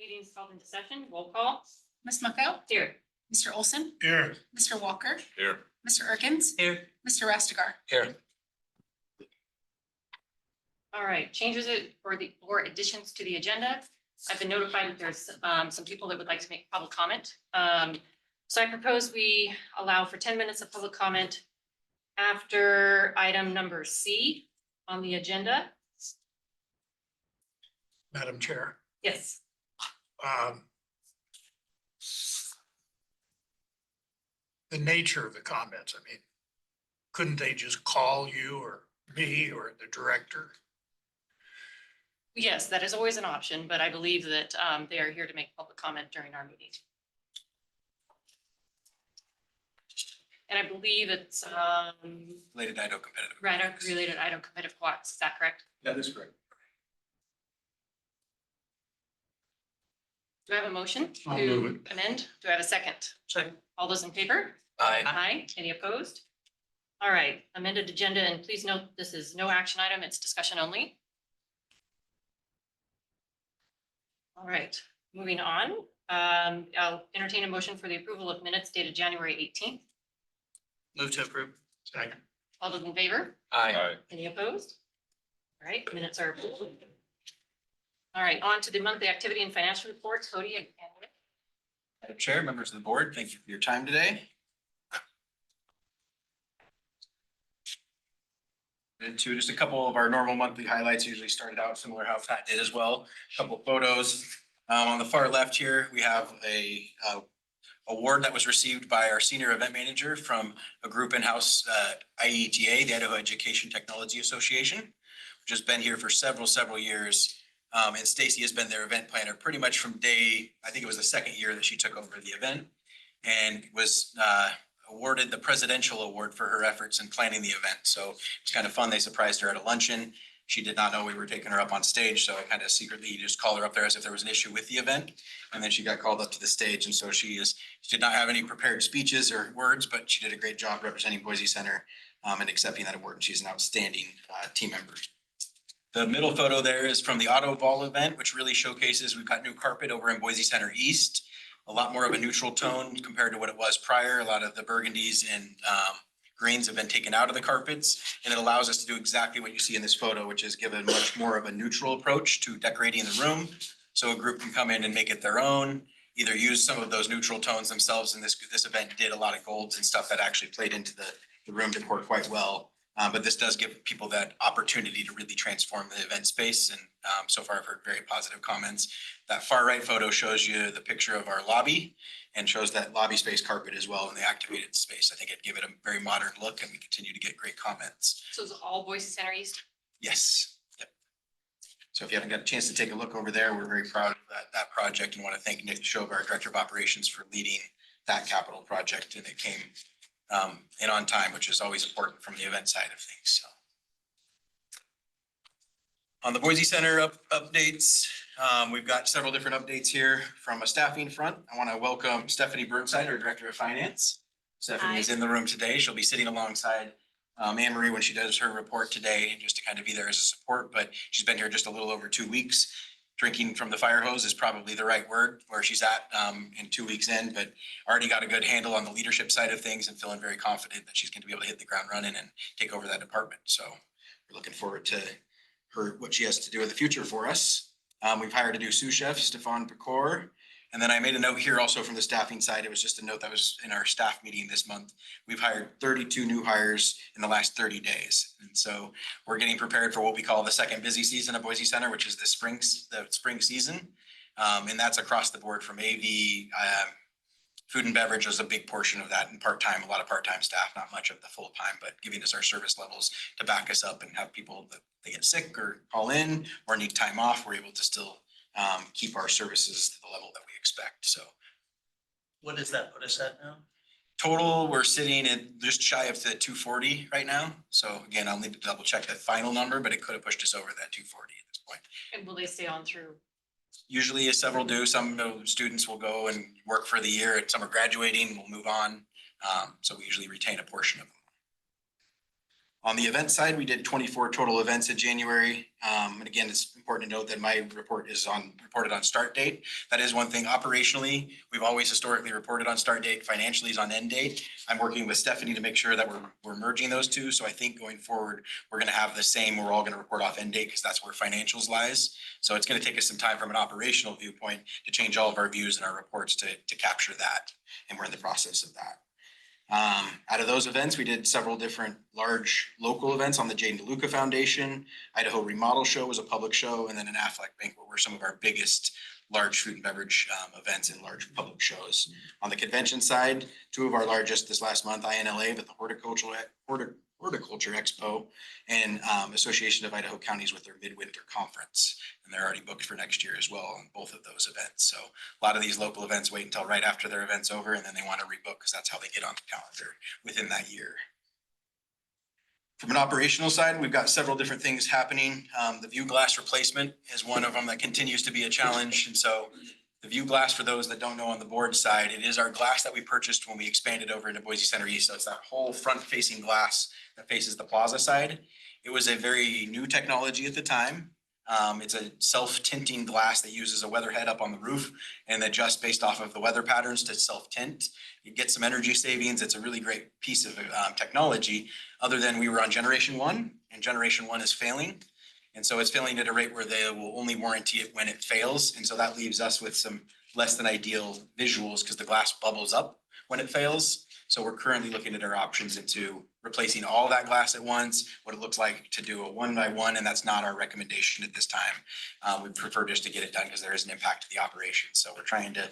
Meeting is called into session. Roll call. Ms. Mucko, Here. Mr. Olson, Here. Mr. Walker, Here. Mr. Erkins, Here. Mr. Rastegar. Here. All right, changes it or additions to the agenda. I've been notified that there's some people that would like to make public comment. So I propose we allow for 10 minutes of public comment after item number C on the agenda. Madam Chair, Yes. the nature of the comments, I mean, couldn't they just call you or me or the director? Yes, that is always an option, but I believe that they are here to make public comment during our meeting. And I believe it's Related IDO competitive. related item competitive quotes. Is that correct? That is correct. Do I have a motion I'll to move amend? Do I have a second? Second. All those in favor? Aye. Aye. Any opposed? All right, amended agenda, and please note, this is no action item, it's discussion only. All right, moving on. I'll entertain a motion for the approval of minutes dated January 18th. Move to approve. Second. All those in favor? Aye. Any opposed? All right, minutes are approved. All right, on to the monthly activity and financial reports, Cody and Rick. Madam Chair, members of the board, thank you for your time today. Into just a couple of our normal monthly highlights, usually started out similar how Pat did as well. A couple of photos. On the far left here, we have a award that was received by our senior event manager from a group in-house IETA, the Idaho Education Technology Association, which has been here for several years. And Stacy has been their event planner pretty much from day, I think it was the second year that she took over the event, and was awarded the presidential award for her efforts in planning the event. So it's kind of fun. They surprised her at a luncheon. She did not know we were taking her up on stage, so I kind of secretly just called her up there as if there was an issue with the event. And then she got called up to the stage, and so she did not have any prepared speeches or words, but she did a great job representing Boise Center and accepting that award. And she's an outstanding team member. The middle photo there is from the Auto Ball event, which really showcases we've got new carpet over in Boise Center East. A lot more of a neutral tone compared to what it was prior. A lot of the burgundies and greens have been taken out of the carpets, and it allows us to do exactly what you see in this photo, which is give a much more of a neutral approach to decorating the room. So a group can come in and make it their own, either use some of those neutral tones themselves. And this event did a lot of golds and stuff that actually played into the room decor quite well. But this does give people that opportunity to really transform the event space. And so far I've heard very positive comments. That far right photo shows you the picture of our lobby and shows that lobby space carpet as well in the activated space. I think it'd give it a very modern look, and we continue to get great comments. So it's all Boise Center East? Yes. Yep. So if you haven't got a chance to take a look over there, we're very proud of that project, and want to thank Nick Schober, our Director of Operations, for leading that capital project. And it came in on time, which is always important from the event side of things. So on the Boise Center updates, we've got several different updates here from a staffing front. I want to welcome Stephanie Burnside, our Director of Finance. Stephanie is in the room today. She'll be sitting alongside Anne Marie when she does her report today, just to kind of be there as a support, but she's been here just a little over 2 weeks. Drinking from the fire hose is probably the right word where she's at in 2 weeks in, but already got a good handle on the leadership side of things and feeling very confident that she's going to be able to hit the ground running and take over that department. So we're looking forward to her, what she has to do in the future for us. We've hired a new sous chef, Stefan Pecor. And then I made a note here also from the staffing side. It was just a note that was in our staff meeting this month. We've hired 32 new hires in the last 30 days. And so we're getting prepared for what we call the second busy season of Boise Center, which is the spring season. And that's across the board from AV, food and beverage was a big portion of that, and part-time, a lot of part-time staff, not much of the full-time, but giving us our service levels to back us up and have people that they get sick or call in or need time off. We're able to still keep our services to the level that we expect. So What does that put us at now? total, we're sitting at just shy of the 240 right now. So again, I'll need to double check the final number, but it could have pushed us over that 240 at this point. And will they stay on through? Usually several do. Some students will go and work for the year, and some are graduating, will move on. So we usually retain a portion of them. On the event side, we did 24 total events in January. And again, it's important important to note that my report is reported on start date. That is one thing operationally. We've always historically reported on start date, financially is on end date. I'm working with Stephanie to make sure that we're merging those two. So I think going forward, we're gonna have the same, we're all gonna report off end date because that's where financials lies. So it's gonna take us some time from an operational viewpoint to change all of our views and our reports to capture that. And we're in the process of that. Out of those events, we did several different large local events on the Jane DeLuca Foundation. Idaho Remodel Show was a public show, and then an Aflac banquet were some of our biggest large food and beverage events and large public shows. On the convention side, two of our largest this last month, INLA, but the Horticulture Expo and Association of Idaho Counties with their Midwinter Conference. And they're already booked for next year as well on both of those events. So a lot of these local events wait until right after their event's over and then they want to rebook because that's how they get on the calendar within that year. From an operational side, we've got several different things happening. The view glass replacement is one of them that continues to be a challenge. And so the view glass, for those that don't know on the board side, it is our glass that we purchased when we expanded over into Boise Center East. So it's that whole front facing glass that faces the plaza side. It was a very new technology at the time. It's a self-tinting glass that uses a weather head up on the roof and adjusts based off of the weather patterns to self-tint. You get some energy savings. It's a really great piece of technology, other than we were on generation 1 and generation 1 is failing. And so it's failing at a rate where they will only warranty it when it fails. And so that leaves us with some less than ideal visuals because the glass bubbles up when it fails. So we're currently looking at our options into replacing all that glass at once, what it looks like to do a 1-by-1, and that's not our recommendation at this time. We prefer just to get it done because there is an impact to the operation. So we're trying to,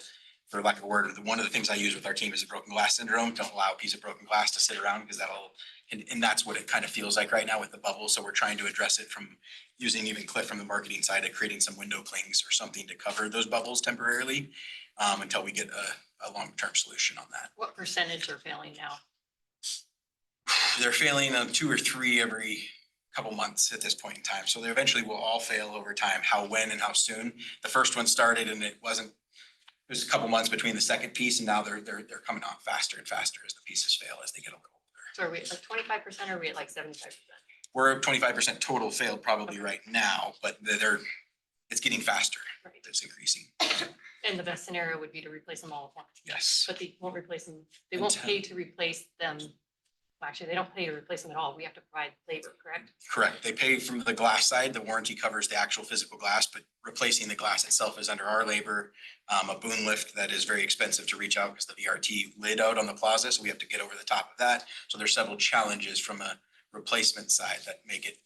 for lack of a word, one of the things I use with our team is a broken glass syndrome. Don't allow a piece of broken glass to sit around because and that's what it kind of feels like right now with the bubble. So we're trying to address it from using even Cliff from the marketing side of creating some window clings or something to cover those bubbles temporarily until we get a long-term solution on that. What percentage are failing now? They're failing on 2 or 3 every couple months at this point in time. So they eventually will all fail over time. How, when, and how soon. The first one started and it was a couple months between the second piece, and now they're coming on faster and faster as the pieces fail as they get a little older. So are we at like 25% or are we at like 75%? We're at 25% total failed probably right now, but it's getting faster. Right. It's increasing. And the best scenario would be to replace them all at once. Yes. But they won't replace them, they won't pay to replace them. Well, actually, they don't pay to replace them at all. We have to provide labor, correct? Correct. They pay from the glass side. The warranty covers the actual physical glass, but replacing the glass itself is under our labor. A boom lift that is very expensive to reach out because the VRT lid out on the plaza. So we have to get over the top of that. So there's several challenges from a replacement side that make it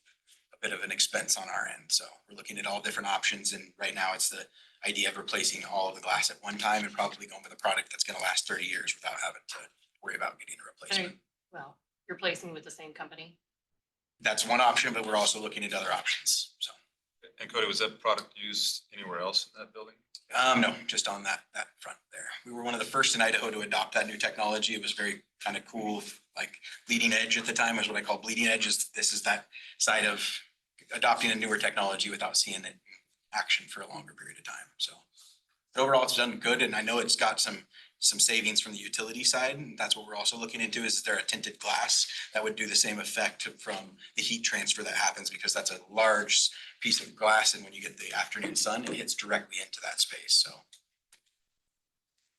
a bit of an expense on our end. So we're looking at all different options. And right now it's the idea of replacing all of the glass at one time and probably going with a product that's going to last 30 years without having to worry about getting a replacement. Well, you're replacing with the same company. That's one option, but we're also looking at other options. So, And Cody, was that product used anywhere else in that building? no, just on that front there. We were one of the first in Idaho to adopt that new technology. It was very kind of cool, like leading edge at the time is what I call bleeding edge. This is that side of adopting a newer technology without seeing it in action for a longer period of time. So overall, it's done good. And I know it's got some savings from the utility side. And that's what we're also looking into is there a tinted glass that would do the same effect from the heat transfer that happens because that's a large piece of glass. And when you get the afternoon sun, it hits directly into that space. So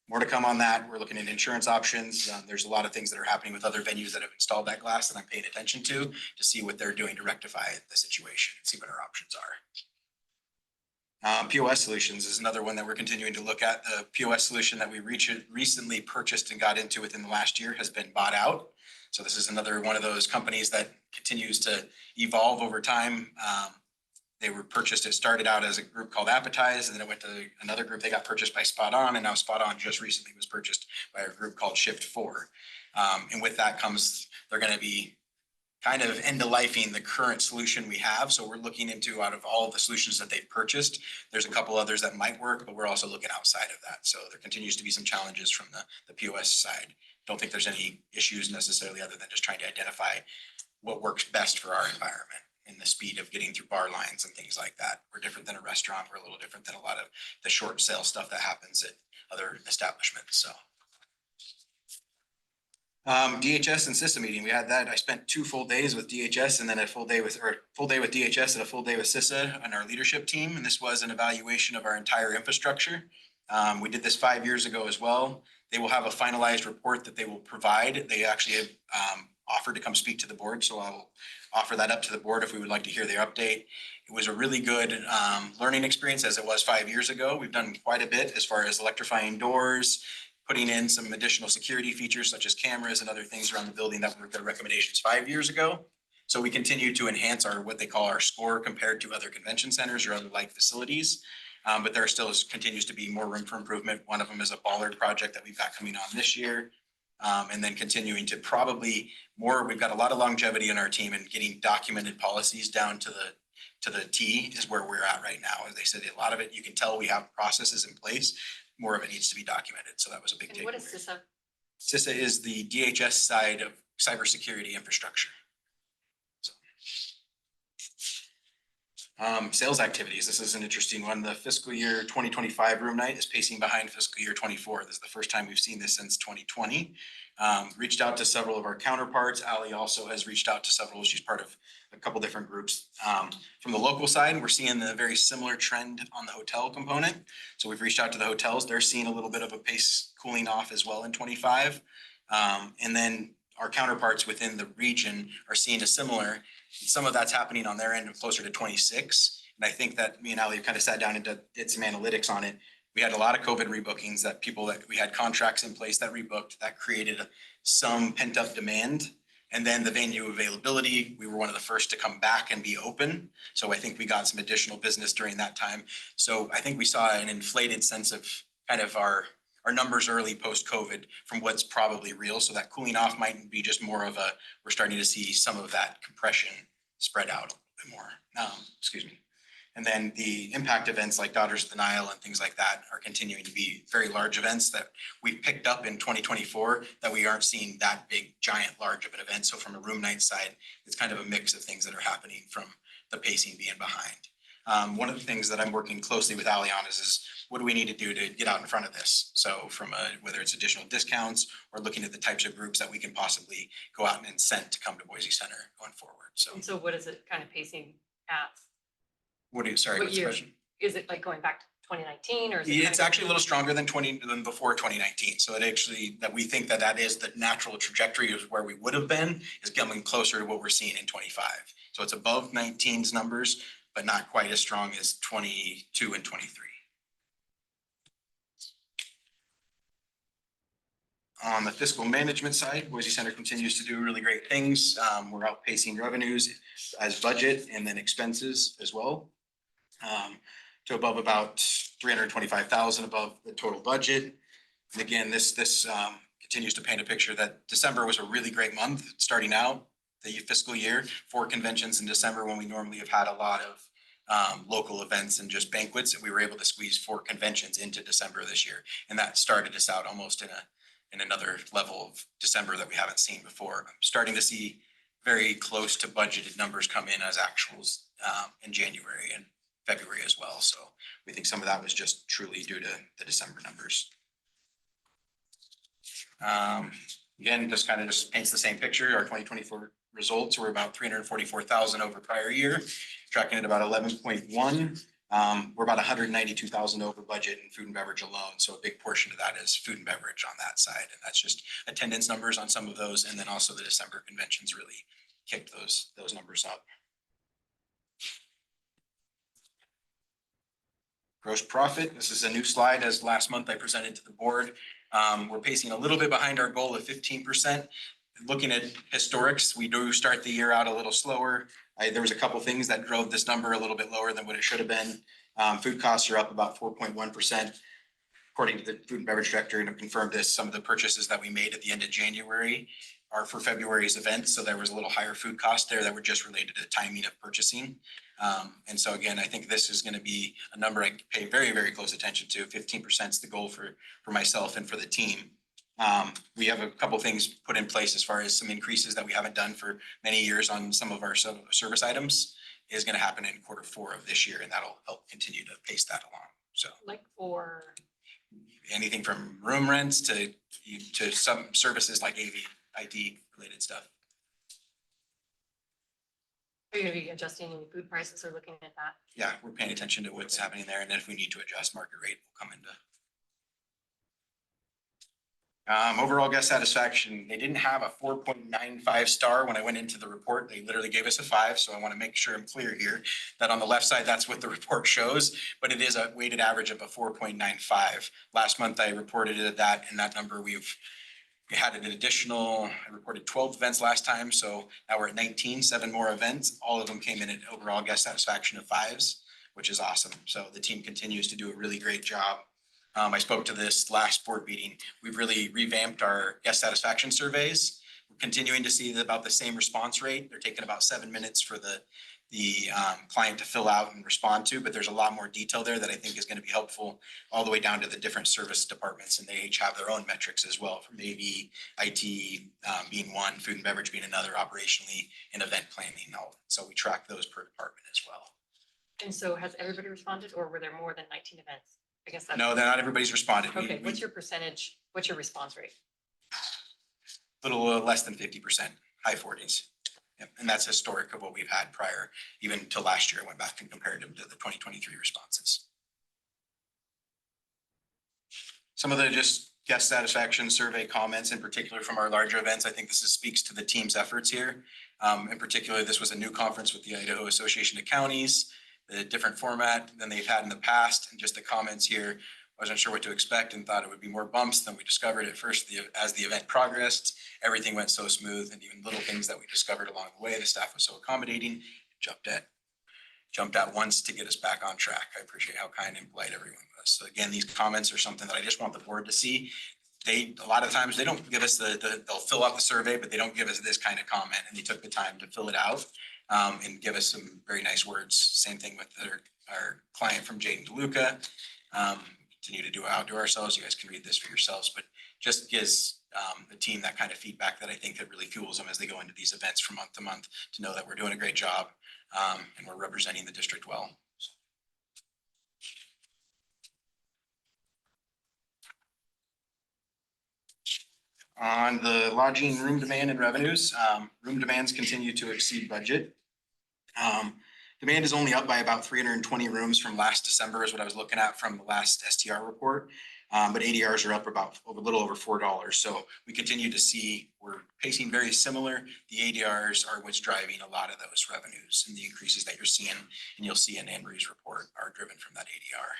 more to come on that. We're looking at insurance options. There's a lot of things that are happening with other venues that have installed that glass that I'm paying attention to see what they're doing to rectify the situation and see what our options are. POS solutions is another one that we're continuing to look at. The POS solution that we recently purchased and got into within the last year has been bought out. So this is another one of those companies that continues to evolve over time. They were purchased, it started out as a group called Appetize, and then it went to another group. They got purchased by Spot On, and now Spot On just recently was purchased by a group called Shift 4. And with that comes, they're going to be kind of end-of-lifing the current solution we have. So we're looking into, out of all of the solutions that they've purchased, there's a couple others that might work, but we're also looking outside of that. So there continues to be some challenges from the POS side. Don't think there's any issues necessarily other than just trying to identify what works best for our environment and the speed of getting through bar lines and things like that. We're different than a restaurant. We're a little different than a lot of the short sale stuff that happens at other establishments. So DHS and CISA meeting, we had that. I spent 2 full days with DHS and then a full day with DHS and a full day with CISA and our leadership team. And this was an evaluation of our entire infrastructure. We did this 5 years ago as well. They will have a finalized report that they will provide. They actually have offered to come speak to the board, so I'll offer that up to the board if we would like to hear their update. It was a really good learning experience as it was 5 years ago. We've done quite a bit as far as electrifying doors, putting in some additional security features such as cameras and other things around the building that were their recommendations 5 years ago. So we continue to enhance our, what they call our score compared to other convention centers or other like facilities. But there still continues to be more room for improvement. One of them is a bollard project that we've got coming on this year. And then continuing to probably more, we've got a lot of longevity in our team and getting documented policies down to the T is where we're at right now. As they said, a lot of it, you can tell we have processes in place. More of it needs to be documented. So that was a big And takeaway. what is CISA? CISA is the DHS side of cybersecurity infrastructure. So. Sales activities. This is an interesting one. The fiscal year 2025 room night is pacing behind fiscal year 24. This is the first time we've seen this since 2020. Reached out to several of our counterparts. Ally also has reached out to several. She's part of a couple different groups. From the local side, we're seeing the very similar trend on the hotel component. So we've reached out to the hotels. They're seeing a little bit of a pace cooling off as well in 25. And then our counterparts within the region are seeing a similar. Some of that's happening on their end closer to 26. And I think that me and Ali kind of sat down and did some analytics on it. We had a lot of COVID rebookings that people that we had contracts in place that rebooked that created some pent up demand. And then the venue availability, we were one of the first to come back and be open. So I think we got some additional business during that time. So I think we saw an inflated sense of kind of our numbers early post-COVID from what's probably real. So that cooling off might be just more of a, we're starting to see some of that compression spread out a little bit more. Excuse me. And then the impact events like Daughters of the Nile and things like that are continuing to be very large events that we've picked up in 2024 that we aren't seeing that big, giant, large of an event. So from a room night side, it's kind of a mix of things that are happening from the pacing being behind. One of the things that I'm working closely with Ali on is what do we need to do to get out in front of this? So from whether it's additional discounts or looking at the types of groups that we can possibly go out and incent to come to Boise Center going forward. So And so what is it kind of pacing at? sorry, What what's the year? question? Is it like going back to 2019 or is it? It's actually a little stronger than before 2019. So it actually, that we think that is the natural trajectory of where we would have been is coming closer to what we're seeing in 25. So it's above 19's numbers, but not quite as strong as 22 and 23. On the fiscal management side, Boise Center continues to do really great things. We're outpacing revenues as budget and then expenses as well. To above about 325,000 above the total budget. And again, this continues to paint a picture that December was a really great month starting out the fiscal year for conventions in December when we normally have had a lot of local events and just banquets, and we were able to squeeze 4 conventions into December this year. And that started us out almost in another level of December that we haven't seen before. I'm starting to see very close to budgeted numbers come in as actuals in January and February as well. So we think some of that was just truly due to the December numbers. Again, just kind of just paints the same picture. Our 2024 results were about 344,000 over prior year, tracking at about 11.1. We're about 192,000 over budget in food and beverage alone. So a big portion of that is food and beverage on that side. And that's just attendance numbers on some of those. And then also the December conventions really kicked those numbers up. Gross profit. This is a new slide as last month I presented to the board. We're pacing a little bit behind our goal of 15%. Looking at historics, we do start the year out a little slower. There was a couple things that drove this number a little bit lower than what it should have been. Food costs are up about 4.1%. According to the food and beverage director, and I confirmed this, some of the purchases that we made at the end of January are for February's events. So there was a little higher food cost there that were just related to the timing of purchasing. And so again, I think this is going to be a number I pay very, very close attention to. 15% is the goal for myself and for the team. We have a couple things put in place as far as some increases that we haven't done for many years on some of our service items is going to happen in Q4 of this year, and that'll help continue to pace that along. So Like for, anything from room rents to some services like AV IT related stuff. Are you gonna be adjusting any food prices or looking at that? Yeah, we're paying attention to what's happening there, and then if we need to adjust market rate, we'll come into. Overall guest satisfaction, they didn't have a 4.95 star when I went into the report. They literally gave us a 5, so I want to make sure I'm clear here that on the left side, that's what the report shows, but it is a weighted average of a 4.95. Last month, I reported it at that, and that number we had an additional, I reported 12 events last time, so now we're at 19, 7 more events. All of them came in at overall guest satisfaction of 5s, which is awesome. So the team continues to do a really great job. I spoke to this last board meeting. We've really revamped our guest satisfaction surveys. We're continuing to see about the same response rate. They're taking about 7 minutes for the client to fill out and respond to, but there's a lot more detail there that I think is going to be helpful all the way down to the different service departments, and they each have their own metrics as well, from AV, IT being one, food and beverage being another, operationally, and event planning. So we track those per department as well. And so has everybody responded or were there more than 19 events? I guess that's. No, not everybody's responded. Okay, what's your percentage? What's your response rate? Little less than 50%, high 40s. Yep, and that's historic of what we've had prior, even to last year. I went back and compared them to the 2023 responses. Some of the just guest satisfaction survey comments, in particular from our larger events, I think this speaks to the team's efforts here. In particular, this was a new conference with the Idaho Association of Counties, the different format than they've had in the past, and just the comments here. Wasn't sure what to expect and thought it would be more bumps than we discovered at first. As the event progressed, everything went so smooth, and even little things that we discovered along the way, the staff was so accommodating, jumped at once to get us back on track. I appreciate how kind and polite everyone was. So again, these comments are something that I just want the board to see. A lot of times they don't give us they'll fill out the survey, but they don't give us this kind of comment, and they took the time to fill it out and give us some very nice words. Same thing with our client from Jayden DeLuca. Continue to outdo ourselves. You guys can read this for yourselves, but just gives the team that kind of feedback that I think that really fuels them as they go into these events from month to month, to know that we're doing a great job and we're representing the district well. On the lodging room demand and revenues, room demands continue to exceed budget. Demand is only up by about 320 rooms from last December is what I was looking at from the last STR report. But ADRs are up about a little over $4. So we continue to see we're pacing very similar. The ADRs are what's driving a lot of those revenues, and the increases that you're seeing, and you'll see in Anne-Marie's report, are driven from that ADR.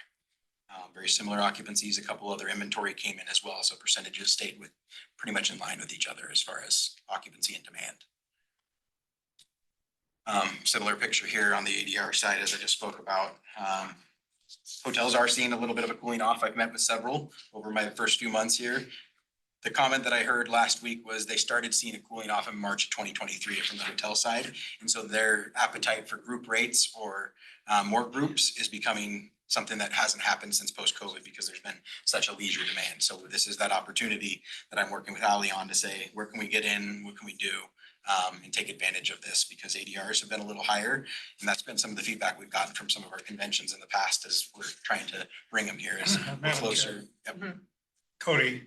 Very similar occupancies. A couple other inventory came in as well. So percentages stayed with pretty much in line with each other as far as occupancy and demand. Similar picture here on the ADR side, as I just spoke about. Hotels are seeing a little bit of a cooling off. I've met with several over my first few months here. The comment that I heard last week was they started seeing a cooling off in March of 2023 from the hotel side. And so their appetite for group rates or more groups is becoming something that hasn't happened since post-COVID, because there's been such a leisure demand. So this is that opportunity that I'm working with Ali on to say, where can we get in? What can we do? And take advantage of this, because ADRs have been a little higher. And that's been some of the feedback we've gotten from some of our conventions in the past, as we're trying to bring them here as we're closer. Yep. Cody,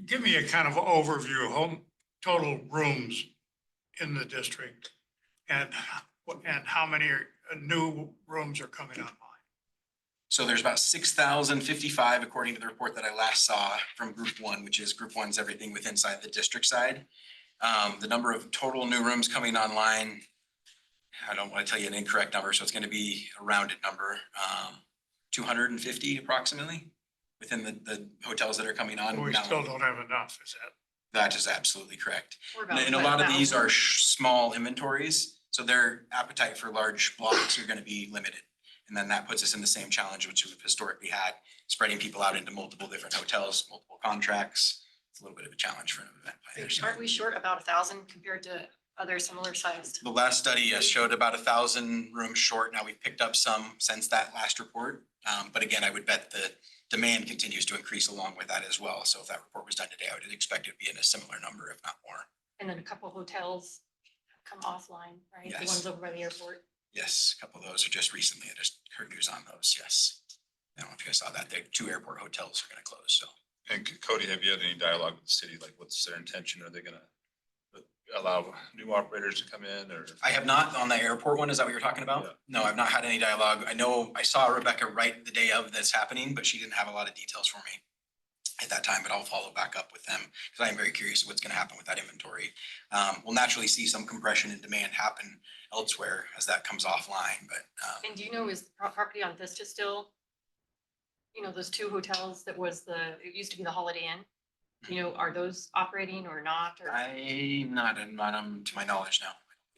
give me a kind of overview of total rooms in the district and how many new rooms are coming online. So there's about 6,055 according to the report that I last saw from Group 1, which is Group 1's everything with inside the district side. The number of total new rooms coming online, I don't want to tell you an incorrect number, so it's going to be a rounded number, 250 approximately within the hotels that are coming on. We now. still don't have enough, is that? That is absolutely correct. We're about And a lot of these 5,000. are small inventories, so their appetite for large blocks are going to be limited. And then that puts us in the same challenge which we've historically had, spreading people out into multiple different hotels, multiple contracts. It's a little bit of a challenge for an event planner. So Aren't we short about 1,000 compared to other similar sized? the last study showed about 1,000 rooms short. Now we've picked up some since that last report. But again, I would bet the demand continues to increase along with that as well. So if that report was done today, I would expect it to be in a similar number, if not more. And then a couple hotels come offline, right? The Yes. ones over by the airport. Yes, a couple of those are just recently. I just heard news on those. Yes. I don't know if you guys saw that. The 2 airport hotels are going to close. So And Cody, have you had any dialogue with the city? Like, what's their intention? Are they gonna allow new operators to come in or? I have not on the airport one. Is that what you're talking about? Yeah. No, I've not had any dialogue. I know I saw Rebecca right the day of this happening, but she didn't have a lot of details for me at that time, but I'll follow back up with them because I am very curious what's gonna happen with that inventory. We'll naturally see some compression in demand happen elsewhere as that comes offline, but, And do you know, is the property on Vista still? You know, those two hotels that was it used to be the Holiday Inn? You know, are those operating or not? Or I'm not in, to my knowledge now.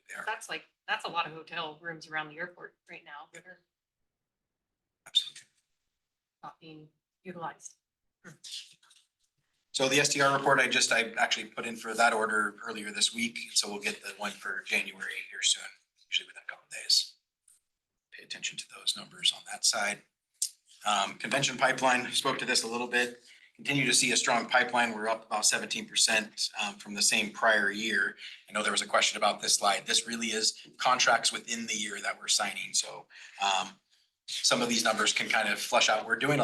They are, that's a lot of hotel rooms around the airport right now that are absolutely. not being utilized. So the STR report, I actually put in for that order earlier this week, so we'll get the one for January here soon, usually within a couple of days. Pay attention to those numbers on that side. Convention pipeline, spoke to this a little bit. Continue to see a strong pipeline. We're up about 17% from the same prior year. I know there was a question about this slide. This really is contracts within the year that we're signing. So some of these numbers can kind of flush out. We're doing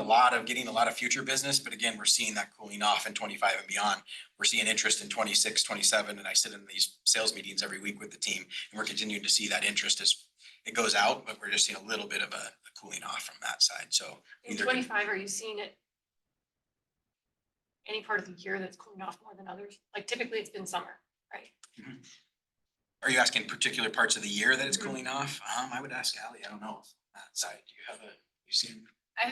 getting a lot of future business, but again, we're seeing that cooling off in 25 and beyond. We're seeing interest in 26, 27, and I sit in these sales meetings every week with the team, and we're continuing to see that interest as it goes out, but we're just seeing a little bit of a cooling off from that side. So In either 25, are you seeing it any part of the year that's cooling off more than others? Like typically it's been summer, right? Are you asking particular parts of the year that it's Mhm. cooling off? I would ask Ally. I don't know. That side, do you have you seen?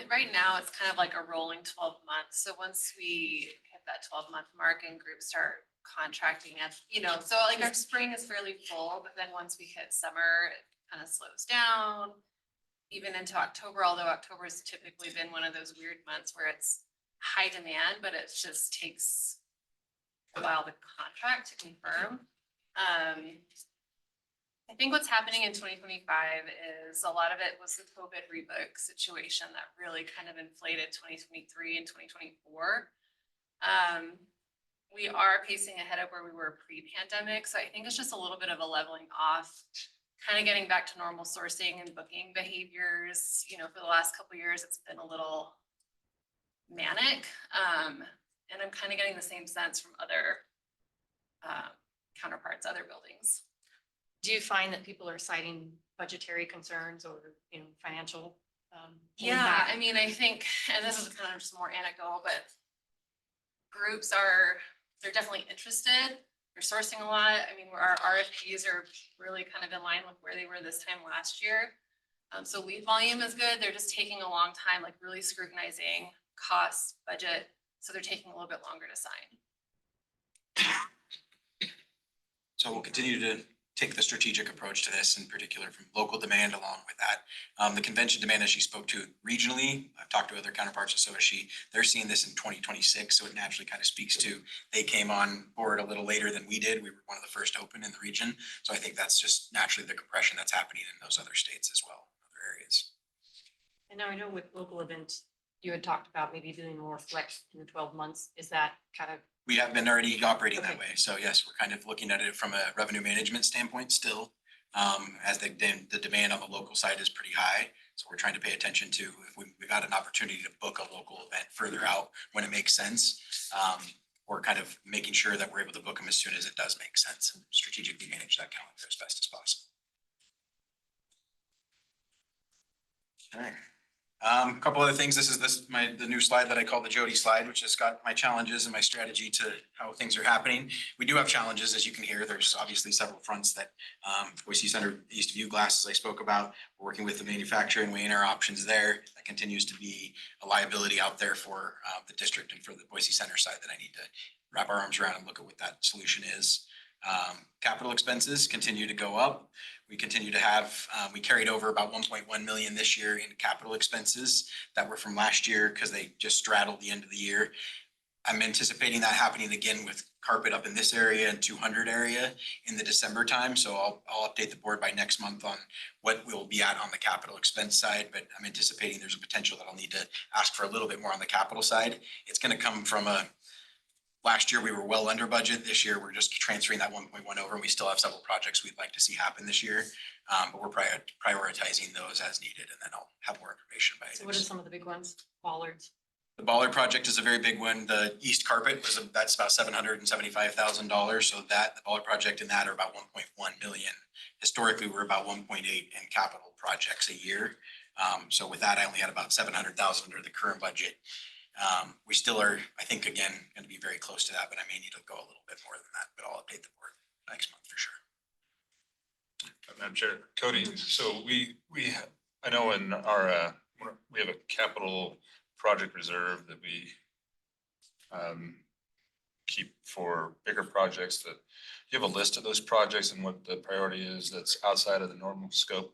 Right now, it's kind of like a rolling 12 months. So once we hit that 12-month mark and groups start contracting us, so like our spring is fairly full, but then once we hit summer, it kind of slows down. Even into October, although October has typically been one of those weird months where it's high demand, but it just takes a while to contract to confirm. I think what's happening in 2025 is a lot of it was the COVID rebook situation that really kind of inflated 2023 and 2024. We are pacing ahead of where we were pre-pandemic, so I think it's just a little bit of a leveling off, kind of getting back to normal sourcing and booking behaviors. For the last couple of years, it's been a little manic, and I'm kind of getting the same sense from other counterparts, other buildings. Do you find that people are citing budgetary concerns or, financial? pulling Yeah, back? I mean, I think, and this is kind of just more anecdotal, but they're definitely interested. They're sourcing a lot. I mean, our RFPs are really kind of in line with where they were this time last year. So lead volume is good. They're just taking a long time, like really scrutinizing costs, budget. So they're taking a little bit longer to sign. So we'll continue to take the strategic approach to this, in particular from local demand along with that. The convention demand, as she spoke to regionally, I've talked to other counterparts, so has she. They're seeing this in 2026, so it naturally kind of speaks to, they came on board a little later than we did. We were one of the first to open in the region. So I think that's just naturally the compression that's happening in those other states as well, other areas. And now I know with local events, you had talked about maybe doing more flex in the 12 months. Is that kind of? We have been already operating that Okay. way. So yes, we're kind of looking at it from a revenue management standpoint still. As the demand on the local side is pretty high. So we're trying to pay attention to if we've got an opportunity to book a local event further out when it makes sense. We're kind of making sure that we're able to book them as soon as it does make sense and strategically manage that calendar as best as possible. All right. A couple other things. This is the new slide that I call the Jody slide, which has got my challenges and my strategy to how things are happening. We do have challenges, as you can hear. There's obviously several fronts that Boise Center Eastview Glass, as I spoke about. We're working with the manufacturer and weighing our options there. That continues to be a liability out there for the district and for the Boise Center side that I need to wrap our arms around and look at what that solution is. Capital expenses continue to go up. We continue to have, we carried over about 1.1 million this year in capital expenses that were from last year because they just straddled the end of the year. I'm anticipating that happening again with carpet up in this area and 200 area in the December time. So I'll update the board by next month on what we'll be at on the capital expense side, but I'm anticipating there's a potential that I'll need to ask for a little bit more on the capital side. It's going to come from last year we were well under budget. This year we're just transferring that 1.1 over, and we still have several projects we'd like to see happen this year. But we're prioritizing those as needed, and then I'll have more information by. So what are some of the big ones? Bollards? The Baller project is a very big one. The East Carpet that's about $775,000. So that, the Baller project and that are about 1.1 million. Historically, we're about 1.8 in capital projects a year. So with that, I only had about 700,000 under the current budget. We still are, I think, again, going to be very close to that, but I may need to go a little bit more than that, but I'll update the board next month for sure. Madam Chair, Cody, so I know in our, we have a capital project reserve that we keep for bigger projects. That you have a list of those projects and what the priority is that's outside of the normal scope.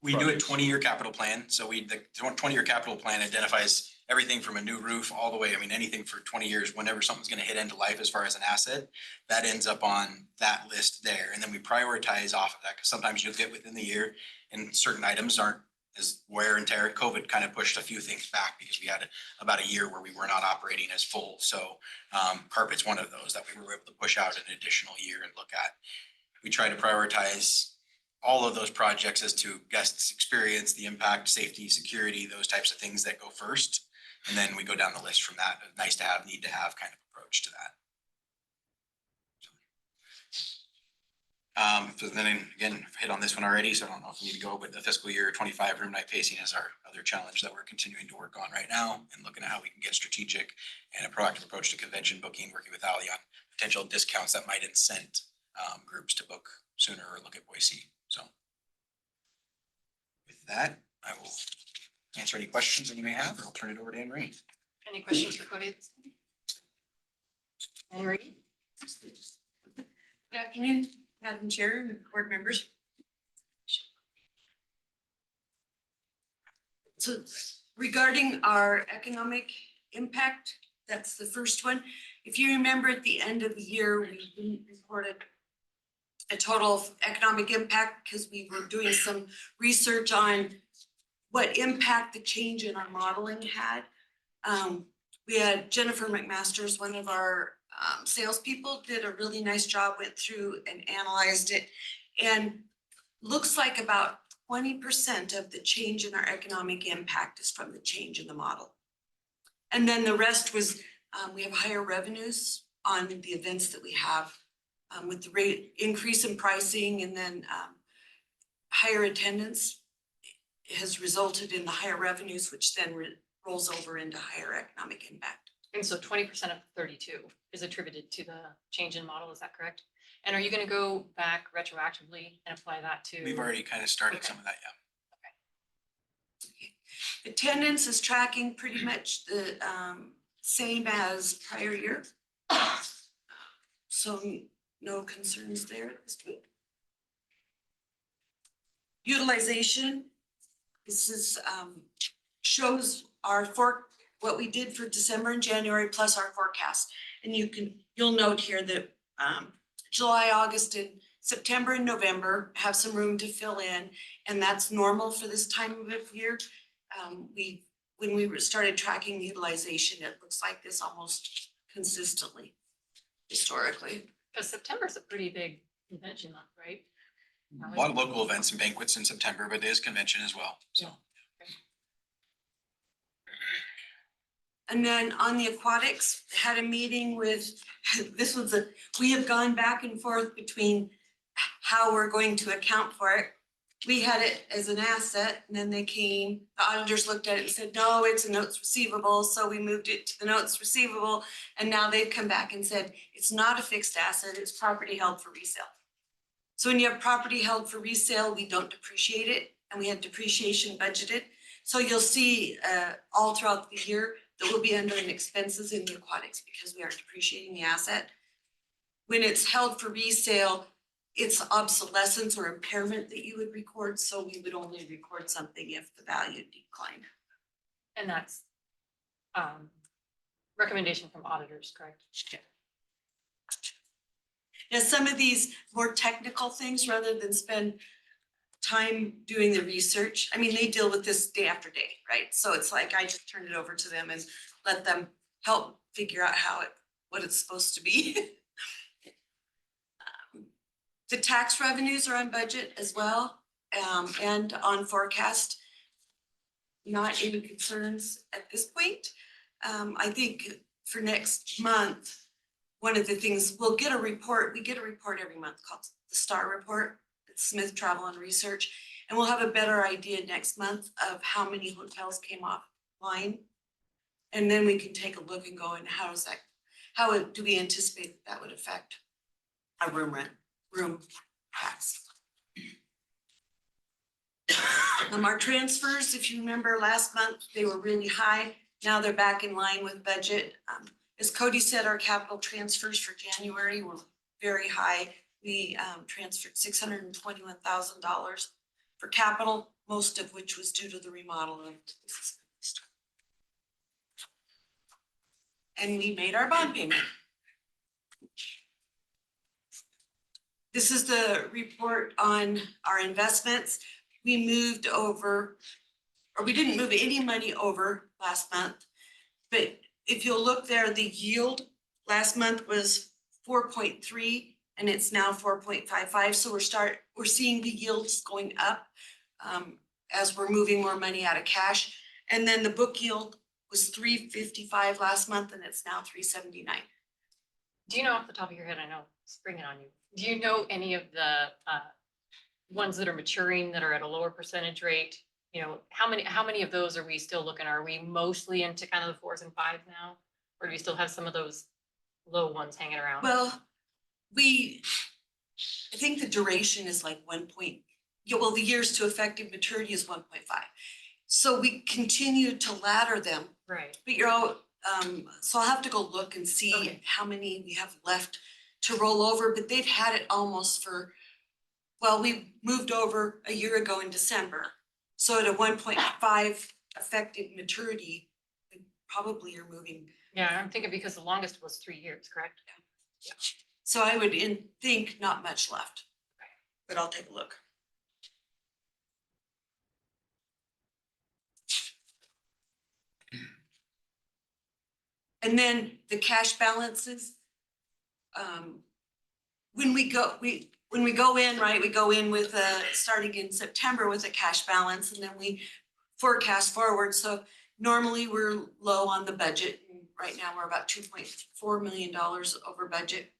We do a Projects. 20-year capital plan. So the 20-year capital plan identifies everything from a new roof all the way, I mean, anything for 20 years, whenever something's gonna hit end of life as far as an asset, that ends up on that list there. And then we prioritize off of that, because sometimes you'll get within the year and certain items aren't as wear and tear. COVID kind of pushed a few things back because we had about a year where we were not operating as full. So carpet's one of those that we were able to push out an additional year and look at. We try to prioritize all of those projects as to guests' experience, the impact, safety, security, those types of things that go first. And then we go down the list from that, nice to have, need to have kind of approach to that. So then again, hit on this one already, so I don't know if we need to go, but the fiscal year 25 room night pacing is our other challenge that we're continuing to work on right now and looking at how we can get strategic and a proactive approach to convention booking, working with Ali on potential discounts that might incent groups to book sooner or look at Boise. So with that, I will answer any questions that you may have, or I'll turn it over to Anne Marie. Any questions for Cody? Anne Marie? Good afternoon, Madam Chair and board members. So regarding our economic impact, that's the first one. If you remember at the end of the year, we reported a total of economic impact because we were doing some research on what impact the change in our modeling had. We had Jennifer McMasters, one of our salespeople, did a really nice job, went through and analyzed it, and looks like about 20% of the change in our economic impact is from the change in the model. And then the rest was, we have higher revenues on the events that we have with the rate increase in pricing, and then higher attendance has resulted in the higher revenues, which then rolls over into higher economic impact. And so 20% of 32 is attributed to the change in model, is that correct? And are you gonna go back retroactively and apply that to? We've already kind of started Okay. some of that, yeah. Attendance is tracking pretty much the same as prior year. So no concerns there at this point. Utilization, this is shows our what we did for December and January plus our forecast. And you'll note here that July, August, and September and November have some room to fill in, and that's normal for this time of year. When we started tracking utilization, it looks like this almost consistently historically. Because September's a pretty big convention month, right? A lot of local events and banquets in September, but it is convention as well, so. And then on the aquatics, had a meeting with, we have gone back and forth between how we're going to account for it. We had it as an asset, and then they came, the auditors looked at it and said, no, it's a notes receivable. So we moved it to the notes receivable. And now they've come back and said, it's not a fixed asset, it's property held for resale. So when you have property held for resale, we don't depreciate it, and we had depreciation budgeted. So you'll see all throughout the year that will be under an expenses in the aquatics because we are depreciating the asset. When it's held for resale, it's obsolescence or impairment that you would record, so we would only record something if the value declined. And that's recommendation from auditors, correct? Yeah. Now, some of these more technical things, rather than spend time doing the research, I mean, they deal with this day after day, right? So it's like I just turn it over to them and let them help figure out what it's supposed to be. The tax revenues are on budget as well, and on forecast. Not any concerns at this point. I think for next month, one of the things, we'll get a report, we get a report every month called the STAR Report. It's Smith Travel and Research, and we'll have a better idea next month of how many hotels came offline. And then we can take a look and go, and do we anticipate that would affect our room tax? Our transfers, if you remember last month, they were really high. Now they're back in line with budget. As Cody said, our capital transfers for January were very high. We transferred $621,000 for capital, most of which was due to the remodel of this. And we made our bond payment. This is the report on our investments. We moved over, or we didn't move any money over last month. But if you'll look there, the yield last month was 4.3 and it's now 4.55. So we're seeing the yields going up as we're moving more money out of cash. And then the book yield was 3.55 last month and it's now 3.79. Do you know off the top of your head, I know, spring it on you, do you know any of the ones that are maturing that are at a lower percentage rate? You know, how many of those are we still looking? Are we mostly into kind of the 4s and 5s now? Or do we still have some of those low ones hanging around? Well, I think the duration is like the years to effective maturity is 1.5. So we continue to ladder them, Right. but you're all, so I'll have to go look and see Okay. how many we have left to roll over, but they've had it almost we moved over a year ago in December. So at a 1.5 effective maturity, we probably are moving. Yeah, I'm thinking because the longest was 3 years, correct? So I would think not much left, but I'll take a look. And then the cash balances. When we go in, right, we go in with starting in September with a cash balance and then we forecast forward. So normally we're low on the budget. And right now we're about $2.4 million over budget.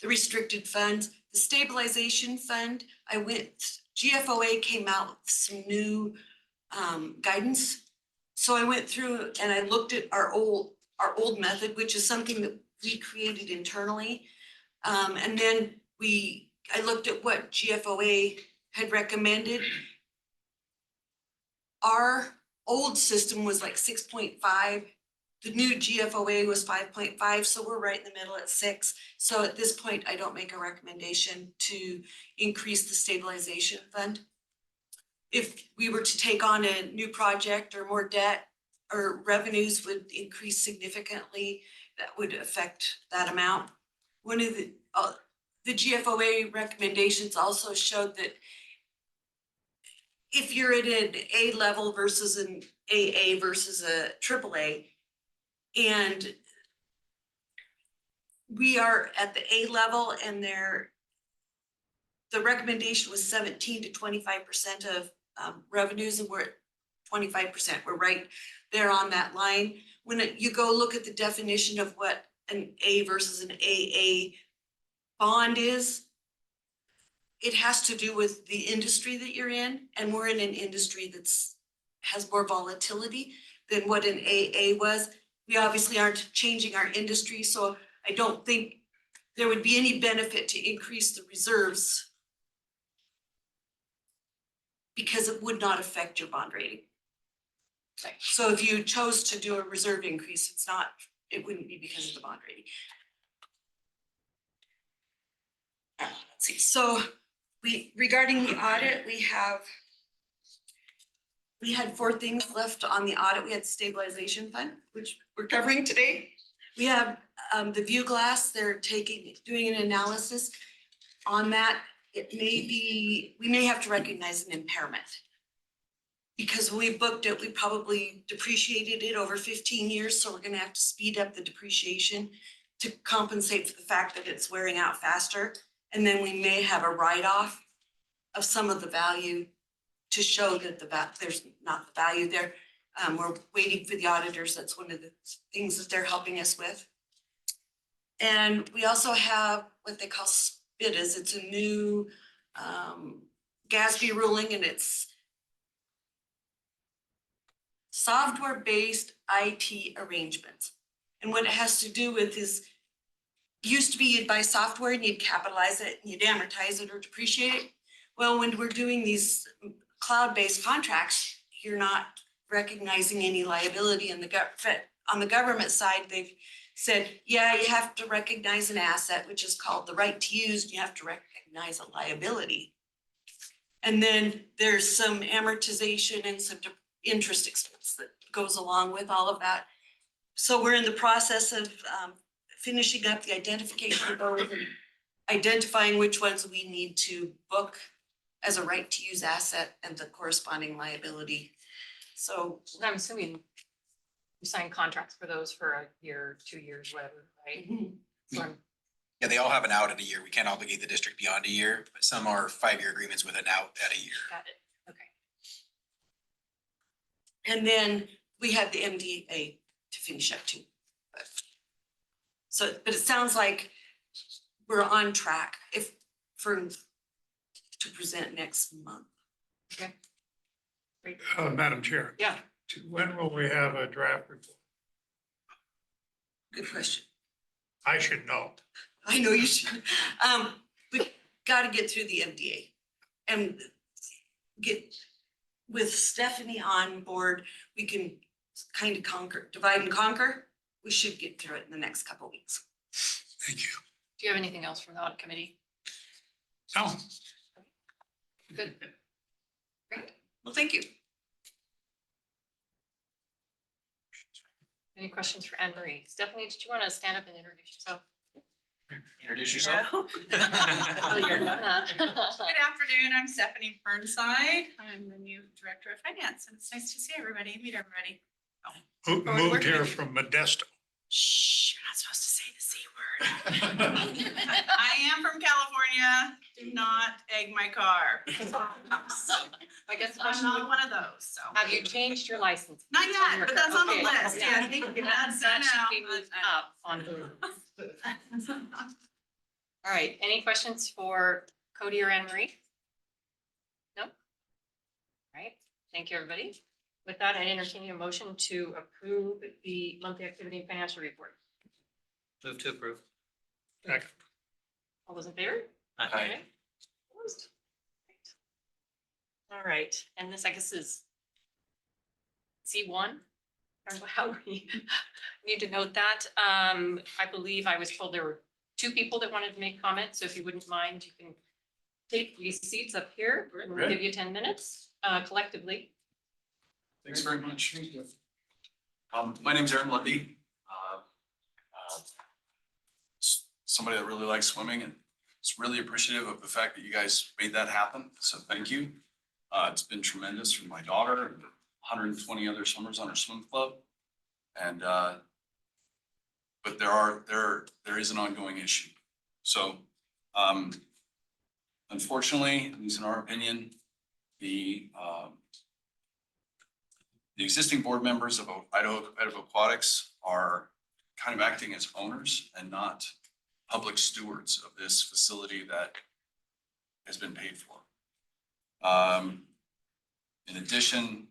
The restricted funds, the stabilization fund, GFOA came out with some new guidance. So I went through and I looked at our old method, which is something that we created internally. And then I looked at what GFOA had recommended. Our old system was like 6.5. The new GFOA was 5.5, so we're right in the middle at 6. So at this point, I don't make a recommendation to increase the stabilization fund. If we were to take on a new project or more debt, or revenues would increase significantly, that would affect that amount. One of the GFOA recommendations also showed that if you're at an A level versus an AA versus a AAA, and we are at the A level and the recommendation was 17 to 25% of revenues, and we're at 25%. We're right there on that line. When you go look at the definition of what an A versus an AA bond is, it has to do with the industry that you're in, and we're in an industry has more volatility than what an AA was. We obviously aren't changing our industry, so I don't think there would be any benefit to increase the reserves because it would not affect your bond rating. So if you chose to do a reserve increase, it wouldn't be because of the bond rating. Let's see, so regarding the audit, we had 4 things left on the audit. We had stabilization fund, which we're covering today. We have the view glass, they're doing an analysis on that. We may have to recognize an impairment. Because when we booked it, we probably depreciated it over 15 years, so we're gonna have to speed up the depreciation to compensate for the fact that it's wearing out faster. And then we may have a write-off of some of the value to show that there's not the value there. We're waiting for the auditors. That's one of the things that they're helping us with. And we also have what they call SPIDAs. It's a new GASB ruling, and it's software-based IT arrangements. And what it has to do with is, used to be you'd buy software and you'd capitalize it and you'd amortize it or depreciate it. Well, when we're doing these cloud-based contracts, you're not recognizing any liability in on the government side. They've said, yeah, you have to recognize an asset, which is called the right to use, and you have to recognize a liability. And then there's some amortization and some interest expense that goes along with all of that. So we're in the process of finishing up the identification of those and identifying which ones we need to book as a right to use asset and the corresponding liability. So I'm assuming you sign contracts for those for a year, 2 years, whatever, right? So I'm Yeah, they all have an out at a year. We can't obligate the district beyond a year, but some are 5-year agreements with an out at a year. got it. Okay. and then we have the MDA to finish up too. So, but it sounds like we're on track to present next month. Okay. Great. Madam Chair, Yeah. when will we have a draft report? Good question. I should know. I know you should. We gotta get through the MDA and get with Stephanie on board. We can kind of divide and conquer. We should get through it in the next couple of weeks. Thank you. Do you have anything else from the audit committee? No, Good. Great. Well, thank you. Any questions for Anne Marie? Stephanie, did you want to stand up and introduce yourself? Introduce yourself. Oh, you're not. Good afternoon, I'm Stephanie Burnside. I'm the new Director of Finance, and it's nice to see everybody, meet everybody. moved here from Modesto. Shh, you're not supposed to say the C word. I am from California, do not egg my car. I guess the I'm question not would, one of those, so. have you changed your license? Not On your yet, but that's on the okay. list, yeah, thank you, That that's should be moved up on the. All right, any questions for Cody or Anne Marie? No? All right, thank you, everybody. With that, I entertain a motion to approve the monthly activity and financial report. Move to approve. Second. All those in favor? Aye. Opposed? All right, and this, I guess, is C1. I don't know how we need to note that. I believe I was told there were 2 people that wanted to make comments, so if you wouldn't mind, you can take these seats up here. We'll Great. give you 10 minutes collectively. Thanks very much. My name's Aaron Lundy. Somebody that really likes swimming and is really appreciative of the fact that you guys made that happen. So thank you. It's been tremendous for my daughter and 120 other swimmers on our swim club. And, but there is an ongoing issue. So, unfortunately, at least in our opinion, the existing board members of Idaho Competitive Aquatics are kind of acting as owners and not public stewards of this facility that has been paid for. In addition,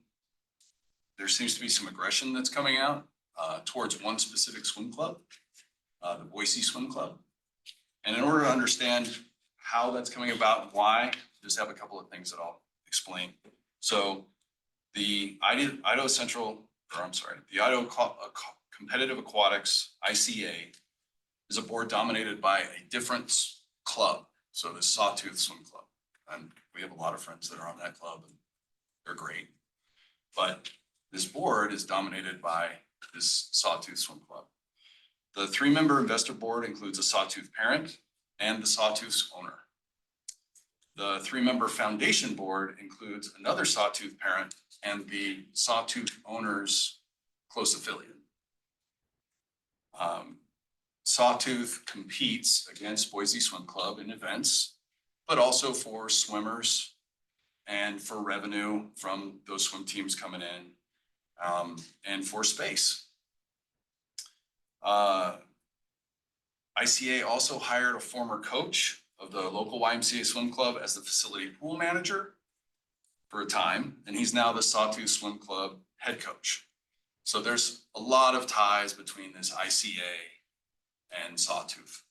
there seems to be some aggression that's coming out towards one specific swim club, the Boise Swim Club. And in order to understand how that's coming about and why, just have a couple of things that I'll explain. So the Idaho Competitive Aquatics, ICA, is a board dominated by a different club. So the Sawtooth Swim Club. And we have a lot of friends that are on that club and they're great. But this board is dominated by this Sawtooth Swim Club. The 3-member investor board includes a Sawtooth parent and the Sawtooth's owner. The 3-member foundation board includes another Sawtooth parent and the Sawtooth owner's close affiliate. Sawtooth competes against Boise Swim Club in events, but also for swimmers and for revenue from those swim teams coming in. and for space. ICA also hired a former coach of the local YMCA swim club as the facility pool manager for a time, and he's now the Sawtooth Swim Club head coach. So there's a lot of ties between this ICA and Sawtooth.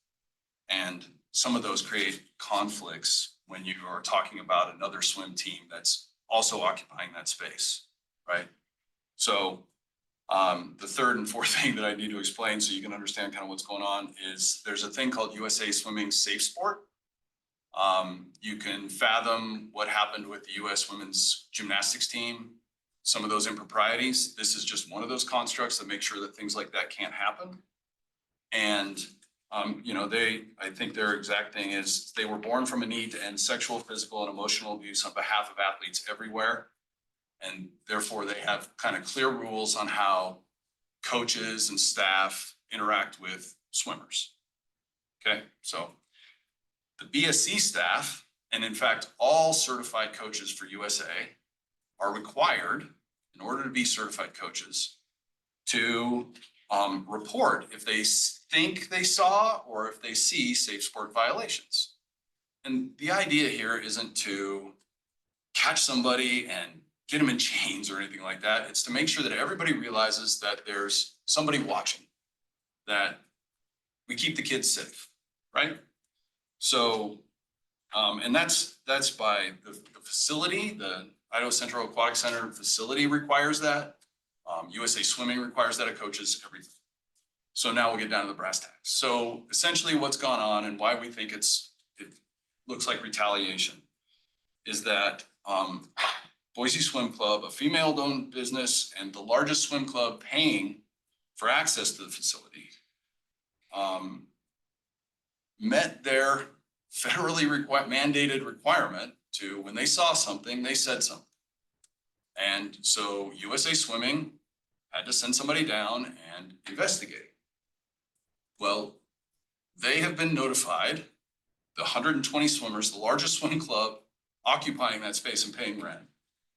And some of those create conflicts when you are talking about another swim team that's also occupying that space, right? So the third and fourth thing that I need to explain so you can understand kind of what's going on is there's a thing called USA Swimming Safe Sport. You can fathom what happened with the US women's gymnastics team, some of those improprieties. This is just one of those constructs that make sure that things like that can't happen. And you know, I think their exact thing is they were born from a need to end sexual, physical, and emotional abuse on behalf of athletes everywhere. And therefore they have kind of clear rules on how coaches and staff interact with swimmers. Okay, so the BSC staff, and in fact, all certified coaches for USA are required, in order to be certified coaches, to report if they think they saw or if they see safe sport violations. And the idea here isn't to catch somebody and get them in chains or anything like that. It's to make sure that everybody realizes that there's somebody watching, that we keep the kids safe, right? So, and that's by the facility, the Idaho Central Aquatic Center facility requires that. USA Swimming requires that of coaches, everything. So now we'll get down to the brass tacks. So essentially what's gone on and why we think it looks like retaliation is that Boise Swim Club, a female-owned business and the largest swim club paying for access to the facility, met their federally mandated requirement to, when they saw something, they said something. And so USA Swimming had to send somebody down and investigate. Well, they have been notified, the 120 swimmers, the largest swim club occupying that space and paying rent,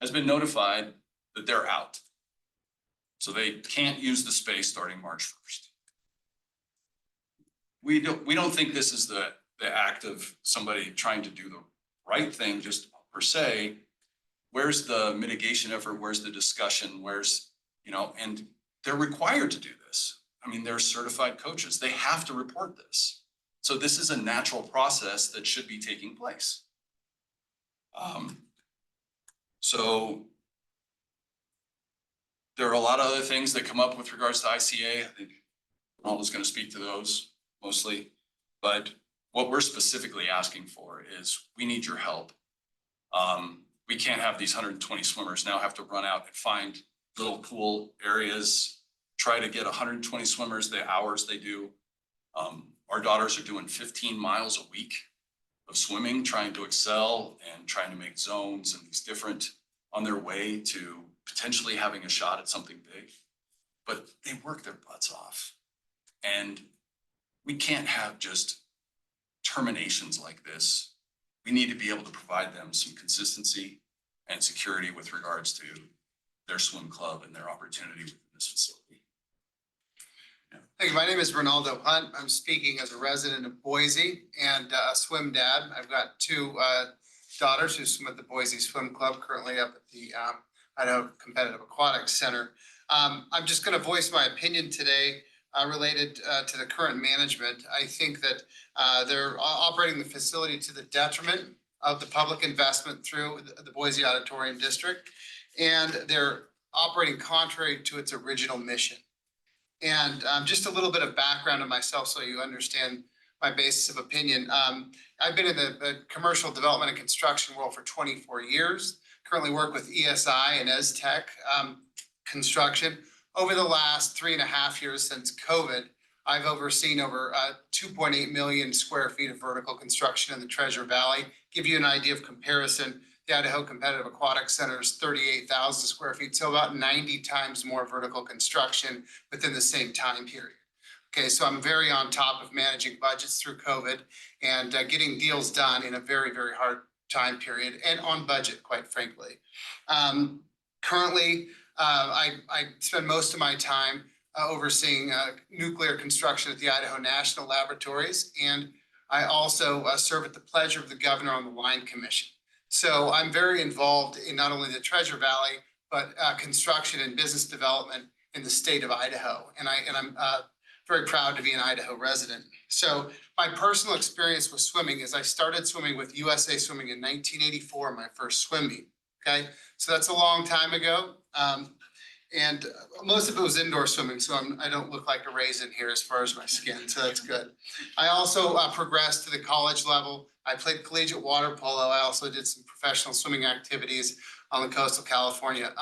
has been notified that they're out. So they can't use the space starting March 1st. We don't think this is the act of somebody trying to do the right thing just per se. Where's the mitigation effort? Where's the discussion? Where's, you know, and they're required to do this. I mean, they're certified coaches. They have to report this. So this is a natural process that should be taking place. So there are a lot of other things that come up with regards to ICA. I think Ronald is going to speak to those mostly, but what we're specifically asking for is we need your help. We can't have these 120 swimmers now have to run out and find little pool areas, try to get 120 swimmers the hours they do. Our daughters are doing 15 miles a week of swimming, trying to excel and trying to make zones and these different on their way to potentially having a shot at something big, but they work their butts off. And we can't have just terminations like this. We need to be able to provide them some consistency and security with regards to their swim club and their opportunity within this facility. Thank you. My name is Ronaldo Hunt. I'm speaking as a resident of Boise and a swim dad. I've got two daughters who swim at the Boise Swim Club, currently up at the Idaho Competitive Aquatics Center. I'm just going to voice my opinion today related to the current management. I think that they're operating the facility to the detriment of the public investment through the Boise Auditorium District, and they're operating contrary to its original mission. And just a little bit of background on myself so you understand my basis of opinion. I've been in the commercial development and construction world for 24 years, currently work with ESI and ESTEC construction. Over the last 3.5 years since COVID, I've overseen over 2.8 million square feet of vertical construction in the Treasure Valley. Give you an idea of comparison, the Idaho Competitive Aquatics Center is 38,000 square feet, so about 90 times more vertical construction within the same time period. Okay, so I'm very on top of managing budgets through COVID and getting deals done in a very, very hard time period and on budget, quite frankly. Currently, I spend most of my time overseeing nuclear construction at the Idaho National Laboratories. And I also serve at the pleasure of the governor on the Line Commission. So I'm very involved in not only the Treasure Valley, but construction and business development in the state of Idaho. And I'm very proud to be an Idaho resident. So my personal experience with swimming is I started swimming with USA Swimming in 1984, my first swim meet. Okay, so that's a long time ago. And most of it was indoor swimming, so I don't look like a raisin here as far as my skin, so that's good. I also progressed to the college level. I played collegiate water polo. I also did some professional swimming activities on the coastal California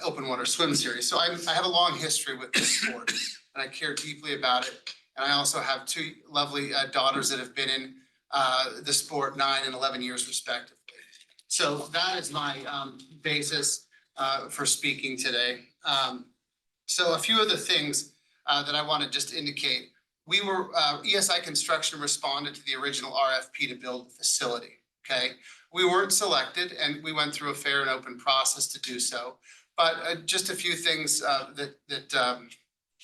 open water swim series. So I have a long history with this sport, and I care deeply about it. And I also have two lovely daughters that have been in the sport 9 and 11 years respectively. So that is my basis for speaking today. So a few of the things that I want to just indicate. We were, ESI Construction responded to the original RFP to build the facility, okay? We weren't selected and we went through a fair and open process to do so. But just a few things that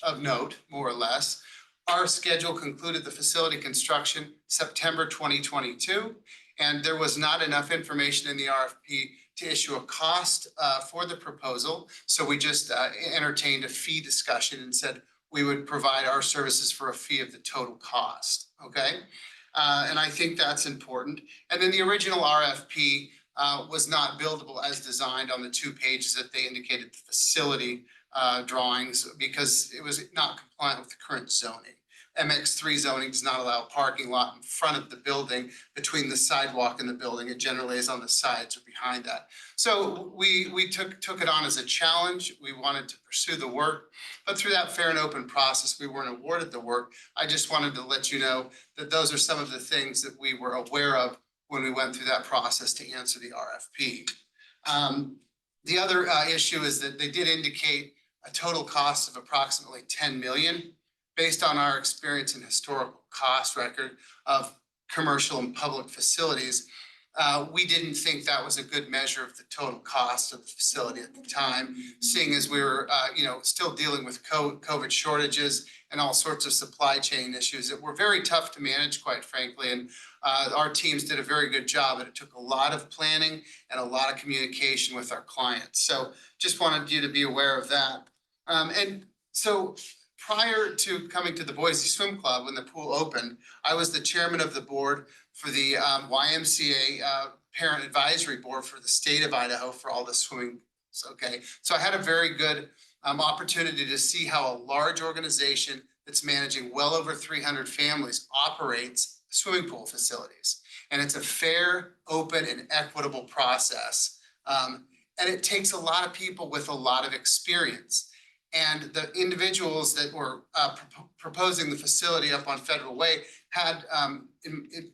of note, more or less. Our schedule concluded the facility construction September 2022, and there was not enough information in the RFP to issue a cost for the proposal. So we just entertained a fee discussion and said we would provide our services for a fee of the total cost, okay? And I think that's important. And then the original RFP was not buildable as designed on the 2 pages that they indicated the facility drawings because it was not compliant with the current zoning. MX3 zoning does not allow a parking lot in front of the building between the sidewalk and the building. It generally is on the sides or behind that. So we took it on as a challenge. We wanted to pursue the work, but through that fair and open process, we weren't awarded the work. I just wanted to let you know that those are some of the things that we were aware of when we went through that process to answer the RFP. The other issue is that they did indicate a total cost of approximately 10 million. Based on our experience and historical cost record of commercial and public facilities, we didn't think that was a good measure of the total cost of the facility at the time, seeing as we were, still dealing with COVID shortages and all sorts of supply chain issues that were very tough to manage, quite frankly. And our teams did a very good job, and it took a lot of planning and a lot of communication with our clients. So just wanted you to be aware of that. And so prior to coming to the Boise Swim Club, when the pool opened, I was the chairman of the board for the YMCA Parent Advisory Board for the state of Idaho for all the swimming. Okay, so I had a very good opportunity to see how a large organization that's managing well over 300 families operates swimming pool facilities. And it's a fair, open, and equitable process. And it takes a lot of people with a lot of experience. And the individuals that were proposing the facility up on Federal Way had,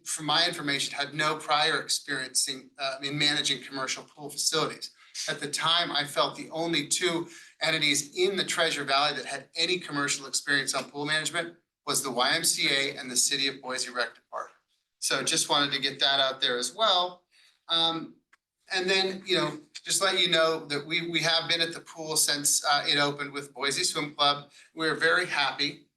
from my information, had no prior experience in managing commercial pool facilities. At the time, I felt the only 2 entities in the Treasure Valley that had any commercial experience on pool management was the YMCA and the City of Boise Rec Department. So just wanted to get that out there as well. And then, just let you know that we have been at the pool since it opened with Boise Swim Club. We're very happy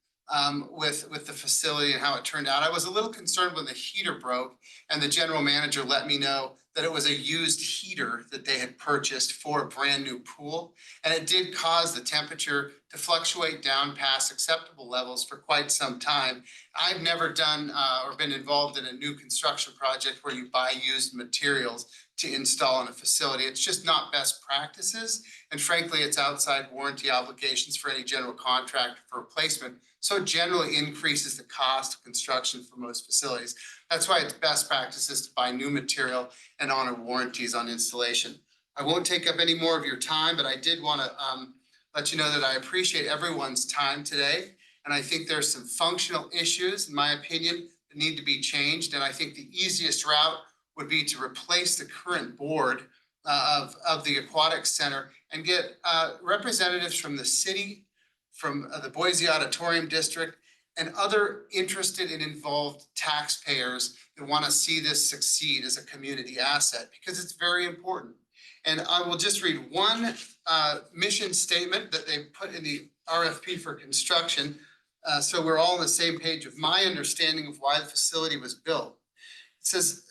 with the facility and how it turned out. I was a little concerned when the heater broke and the general manager let me know that it was a used heater that they had purchased for a brand new pool. And it did cause the temperature to fluctuate down past acceptable levels for quite some time. I've never done or been involved in a new construction project where you buy used materials to install in a facility. It's just not best practices. And frankly, it's outside warranty obligations for any general contractor for replacement. So it generally increases the cost of construction for most facilities. That's why it's best practices to buy new material and honor warranties on installation. I won't take up any more of your time, but I did want to let you know that I appreciate everyone's time today. And I think there's some functional issues, in my opinion, that need to be changed. And I think the easiest route would be to replace the current board of the Aquatic Center and get representatives from the city, from the Boise Auditorium District, and other interested and involved taxpayers that want to see this succeed as a community asset, because it's very important. And I will just read one mission statement that they put in the RFP for construction. So we're all on the same page of my understanding of why the facility was built. It says,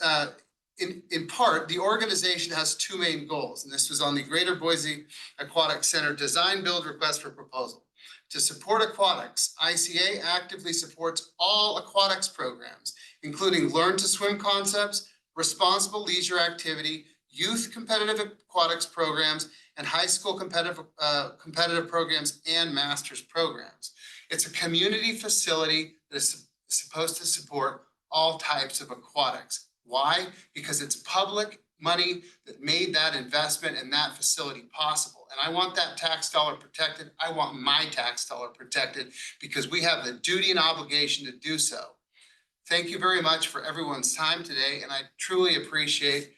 in part, the organization has two main goals, and this was on the Greater Boise Aquatic Center Design Build Request for Proposal. To support aquatics, ICA actively supports all aquatics programs, including Learn to Swim concepts, responsible leisure activity, youth competitive aquatics programs, and high school competitive programs and master's programs. It's a community facility that is supposed to support all types of aquatics. Why? Because it's public money that made that investment in that facility possible. And I want that tax dollar protected. I want my tax dollar protected because we have the duty and obligation to do so. Thank you very much for everyone's time today, and I truly appreciate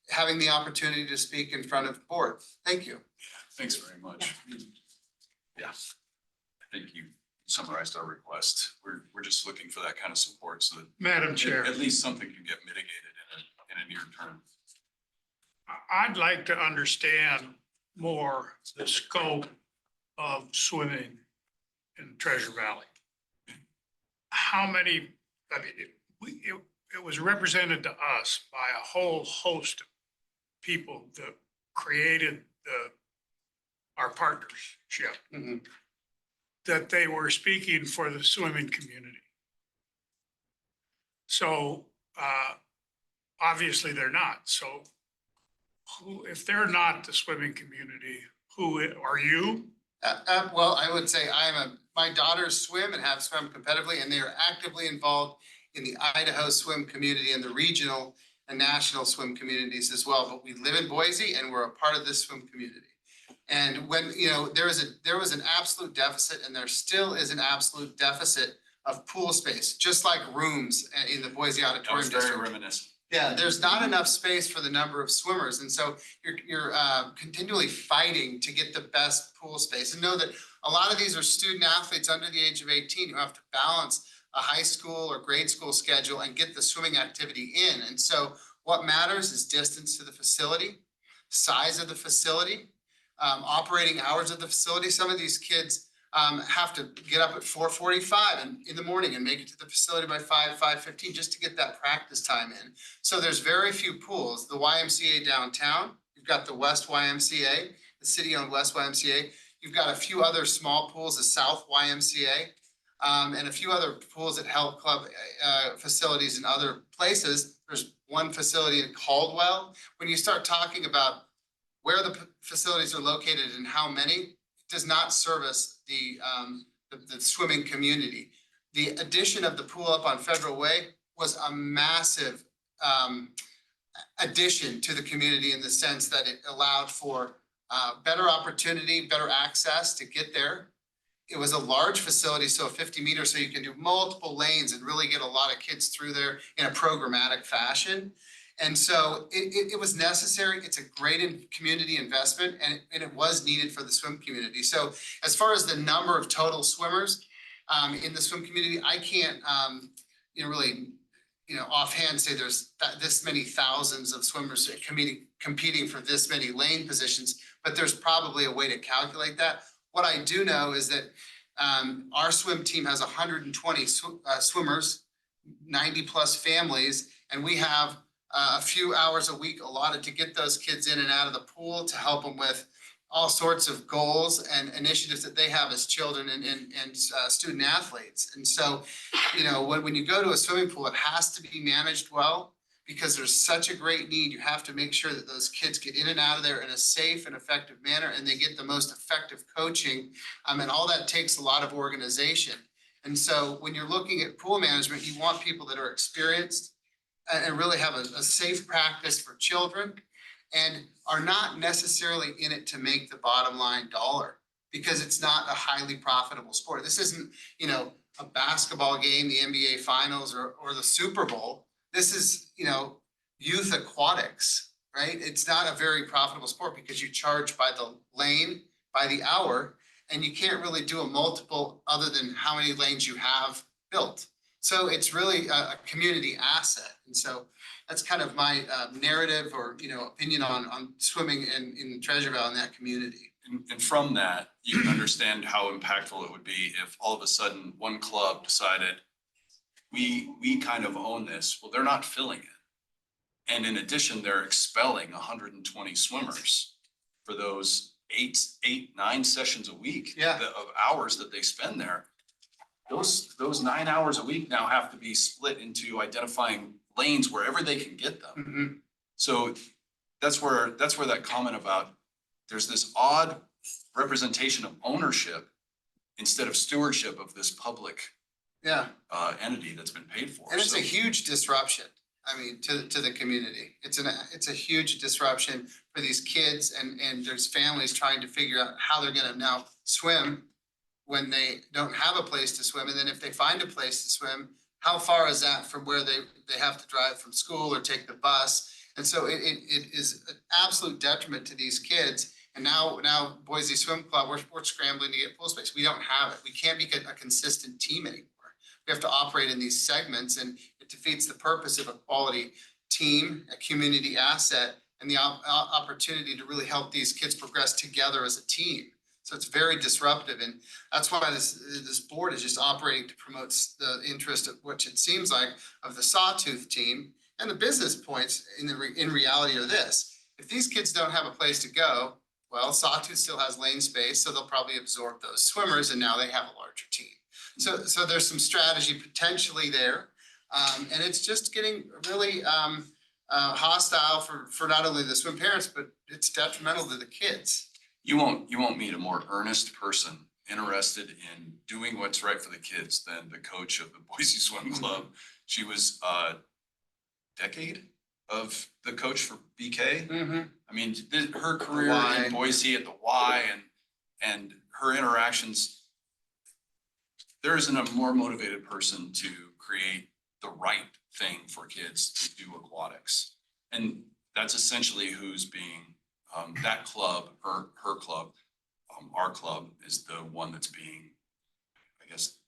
having the opportunity to speak in front of the board. Thank you. Thanks very much. Yeah, I think you summarized our request. We're just looking for that kind of support so that Madam Chair, at least something can get mitigated in a near term. I'd like to understand more the scope of swimming in Treasure Valley. How many, I mean, it was represented to us by a whole host of people that created our partnership, that they were speaking for the swimming community. So obviously they're not. So who, if they're not the swimming community, who are you? Well, I would say my daughters swim and have swum competitively, and they are actively involved in the Idaho swim community and the regional and national swim communities as well. But we live in Boise and we're a part of this swim community. And when, you know, there was an absolute deficit, and there still is an absolute deficit of pool space, just like rooms in the Boise That Auditorium was very District. reminiscent. Yeah, there's not enough space for the number of swimmers. And so you're continually fighting to get the best pool space. And know that a lot of these are student athletes under the age of 18 who have to balance a high school or grade school schedule and get the swimming activity in. And so what matters is distance to the facility, size of the facility, operating hours of the facility. Some of these kids have to get up at 4:45 in the morning and make it to the facility by 5:15 just to get that practice time in. So there's very few pools. The YMCA downtown, you've got the West YMCA, the city-owned West YMCA. You've got a few other small pools, the South YMCA, and a few other pools at health club facilities in other places. There's one facility in Caldwell. When you start talking about where the facilities are located and how many, does not service the swimming community. The addition of the pool up on Federal Way was a massive addition to the community in the sense that it allowed for better opportunity, better access to get there. It was a large facility, so 50 meters, so you can do multiple lanes and really get a lot of kids through there in a programmatic fashion. And so it was necessary. It's a great community investment, and it was needed for the swim community. So as far as the number of total swimmers in the swim community, I can't really offhand say there's this many thousands of swimmers competing for this many lane positions, but there's probably a way to calculate that. What I do know is that our swim team has 120 swimmers, 90 plus families, and we have a few hours a week allotted to get those kids in and out of the pool to help them with all sorts of goals and initiatives that they have as children and student athletes. And so, when you go to a swimming pool, it has to be managed well because there's such a great need. You have to make sure that those kids get in and out of there in a safe and effective manner, and they get the most effective coaching. And all that takes a lot of organization. And so when you're looking at pool management, you want people that are experienced and really have a safe practice for children and are not necessarily in it to make the bottom line dollar, because it's not a highly profitable sport. This isn't, a basketball game, the NBA finals or the Super Bowl. This is, youth aquatics, right? It's not a very profitable sport because you charge by the lane, by the hour, and you can't really do a multiple other than how many lanes you have built. So it's really a community asset. And so that's kind of my narrative or, opinion on swimming in Treasure Valley in that community. And from that, you can understand how impactful it would be if all of a sudden one club decided, we kind of own this. Well, they're not filling it. And in addition, they're expelling 120 swimmers for those 9 sessions a week. Yeah. Of hours that they spend there. Those 9 hours a week now have to be split into identifying lanes wherever they can get them. Mhm. So that's where that comment about there's this odd representation of ownership instead of stewardship of this public Yeah. entity that's been paid for. And it's So- a huge disruption, I mean, to the community. It's a huge disruption for these kids and there's families trying to figure out how they're gonna now swim when they don't have a place to swim. And then if they find a place to swim, how far is that from where they have to drive from school or take the bus? And so it is an absolute detriment to these kids. And now Boise Swim Club, we're scrambling to get pool space. We don't have it. We can't be a consistent team anymore. We have to operate in these segments and it defeats the purpose of a quality team, a community asset, and the opportunity to really help these kids progress together as a team. So it's very disruptive, and that's why this board is just operating to promote the interest of, which it seems like, of the Sawtooth team. And the business points in reality are this: if these kids don't have a place to go, well, Sawtooth still has lane space, so they'll probably absorb those swimmers, and now they have a larger team. So there's some strategy potentially there, and it's just getting really hostile for not only the swim parents, but it's detrimental to the kids. You won't meet a more earnest person interested in doing what's right for the kids than the coach of the Boise Swim Club. She was a decade of the coach for BK. Mm-hmm. I mean, her career Y. in Boise at the Y and her interactions, there isn't a more motivated person to create the right thing for kids to do aquatics. And that's essentially who's being, that club, her club, our club is the one that's being, I guess,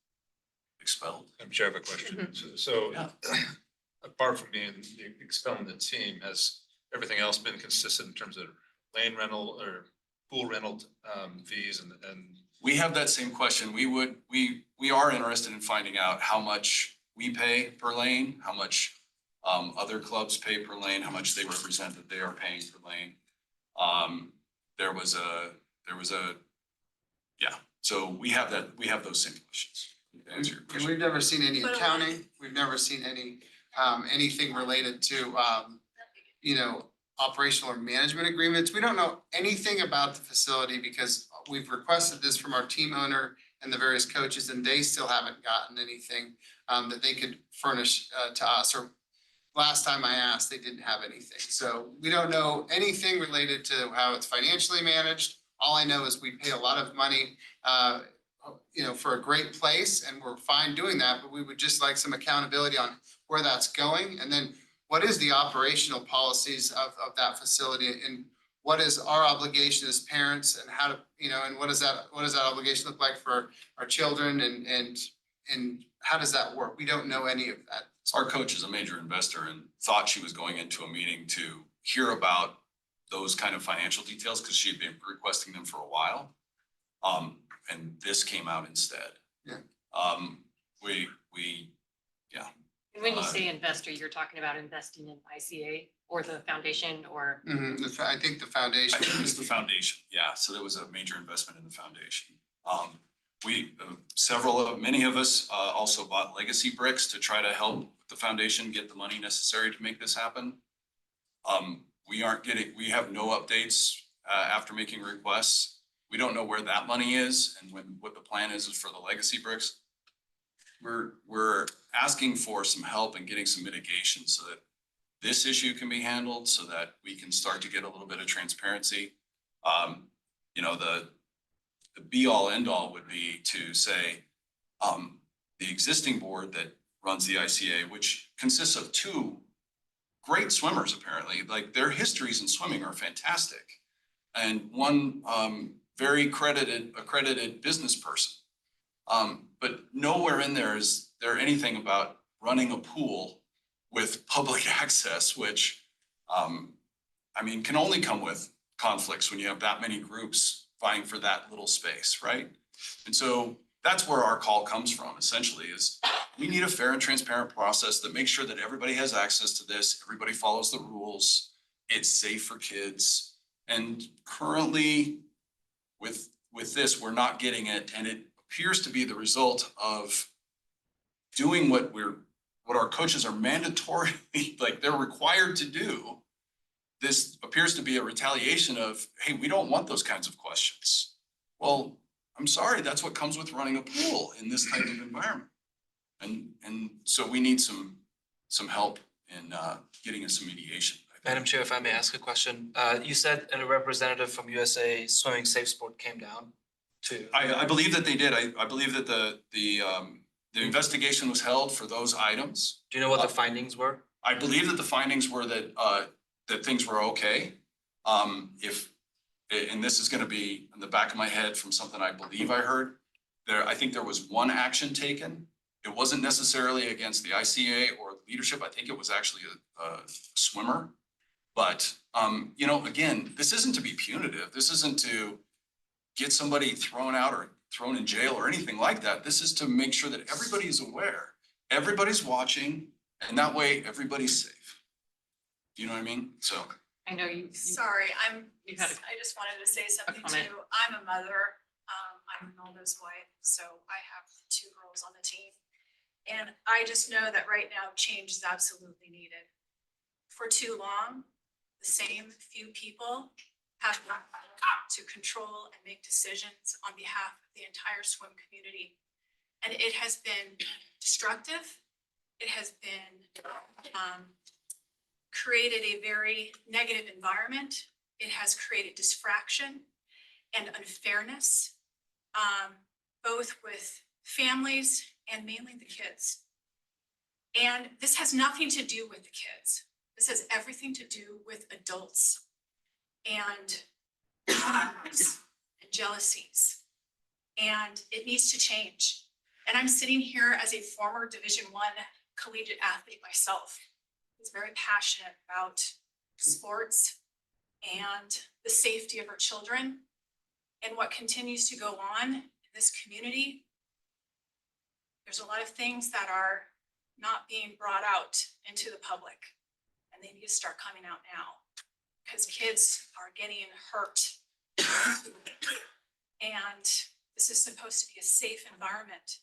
expelled. I'm sure I have a question. So apart from being expelling the team, has everything else been consistent in terms of lane rental or pool rental fees and We have that same question. We are interested in finding out how much we pay per lane, how much other clubs pay per lane, how much they represent that they are paying per lane. So we have those same questions. To answer your And question. we've never seen any But accounting, we've never seen any, anything related to, operational or management agreements. We don't know anything about the facility because we've requested this from our team owner and the various coaches, and they still haven't gotten anything that they could furnish to us. Or last time I asked, they didn't have anything. So we don't know anything related to how it's financially managed. All I know is we pay a lot of money for a great place, and we're fine doing that, but we would just like some accountability on where that's going. And then what is the operational policies of that facility, and what is our obligation as parents, and how to, and what does that obligation look like for our children, and how does that work? We don't know any of that. Our coach is a major investor and thought she was going into a meeting to hear about those kind of financial details because she had been requesting them for a while. And this came out instead. Yeah. And when you say investor, you're talking about investing in ICA or the foundation or? I think the I foundation. think it was the foundation, yeah, so there was a major investment in the foundation. Many of us also bought legacy bricks to try to help the foundation get the money necessary to make this happen. We have no updates after making requests. We don't know where that money is and what the plan is for the legacy bricks. We're asking for some help and getting some mitigation so that this issue can be handled, so that we can start to get a little bit of transparency. The be all end all would be to say, the existing board that runs the ICA, which consists of 2 great swimmers, apparently, like their histories in swimming are fantastic. And one very accredited business person. But nowhere in there is there anything about running a pool with public access, which, I mean, can only come with conflicts when you have that many groups vying for that little space, right? And so that's where our call comes from, essentially, is we need a fair and transparent process that makes sure that everybody has access to this, everybody follows the rules, it's safe for kids. And currently, with this, we're not getting it, and it appears to be the result of doing what our coaches are mandatorily, like they're required to do. This appears to be a retaliation of, hey, we don't want those kinds of questions. Well, I'm sorry, that's what comes with running a pool in this type of environment. And so we need some help in getting us some mediation. Madam Chair, if I may ask a question, you said a representative from USA Swimming Safe Sport came down to. I believe that they did. I believe that the investigation was held for those items. Do you know what the findings were? I believe that the findings were that things were okay. And this is gonna be in the back of my head from something I believe I heard. I think there was one action taken. It wasn't necessarily against the ICA or leadership. I think it was actually a swimmer. But, you know, again, this isn't to be punitive. This isn't to get somebody thrown out or thrown in jail or anything like that. This is to make sure that everybody is aware, everybody's watching, and that way everybody's safe. You know what I mean? So. I know you. Sorry, You had I just wanted to say something comment. too. I'm a mother. I'm an oldest wife, so I have 2 girls on the team. And I just know that right now change is absolutely needed. For too long, the same few people have not to control and make decisions on behalf of the entire swim community. And it has been destructive. It has been created a very negative environment. It has created distraction and unfairness, both with families and mainly the kids. And this has nothing to do with the kids. This has everything to do with adults and and jealousies. And it needs to change. And I'm sitting here as a former Division I collegiate athlete myself. Who's very passionate about sports and the safety of our children and what continues to go on in this community. There's a lot of things that are not being brought out into the public, and they need to start coming out now because kids are getting hurt. And this is supposed to be a safe environment.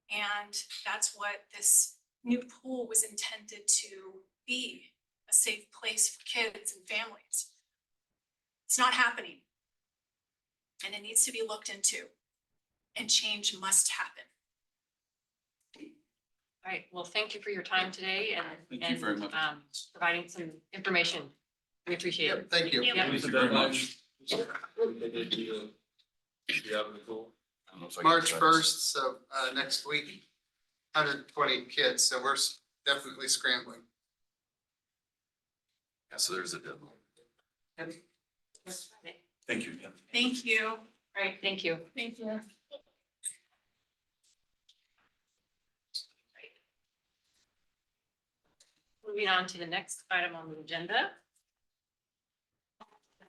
And that's what this new pool was intended to be, a safe place for kids and families. It's not happening. And it needs to be looked into, and change must happen. All right, well, thank you for your time today Thank you very much. providing some information. We appreciate it. Yep, thank you. Yep. Thank you very much. March 1st, so next week, 120 kids, so we're definitely scrambling. Yeah, so there's a deadline. Thank you. Thank you. All right, thank you. Thank you. Moving on to the next item on the agenda.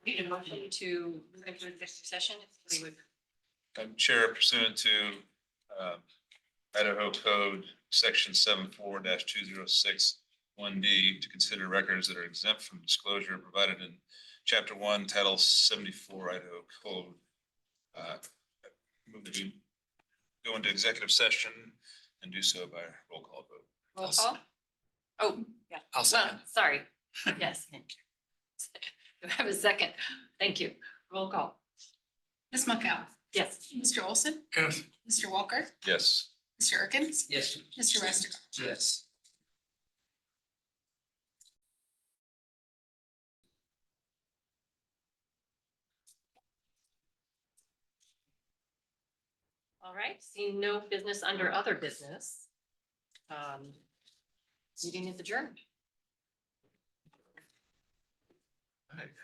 Need a motion to move into executive session. If we would. Chair, pursuant to Idaho Code, section 74-2061D, to consider records that are exempt from disclosure provided in chapter 1, title 74 Idaho Code. Move that we go into executive session and do so by roll call vote. Roll call? Oh, yeah. I'll second. Sorry. Yes. Do I have a second? Thank you. Roll call. Ms. McCall, Yes. Mr. Olson, Yes. Mr. Walker, Yes. Mr. Erkins, Yes. Mr. Restigar. Yes. All right, seeing no business under other business. Meeting is adjourned. All right.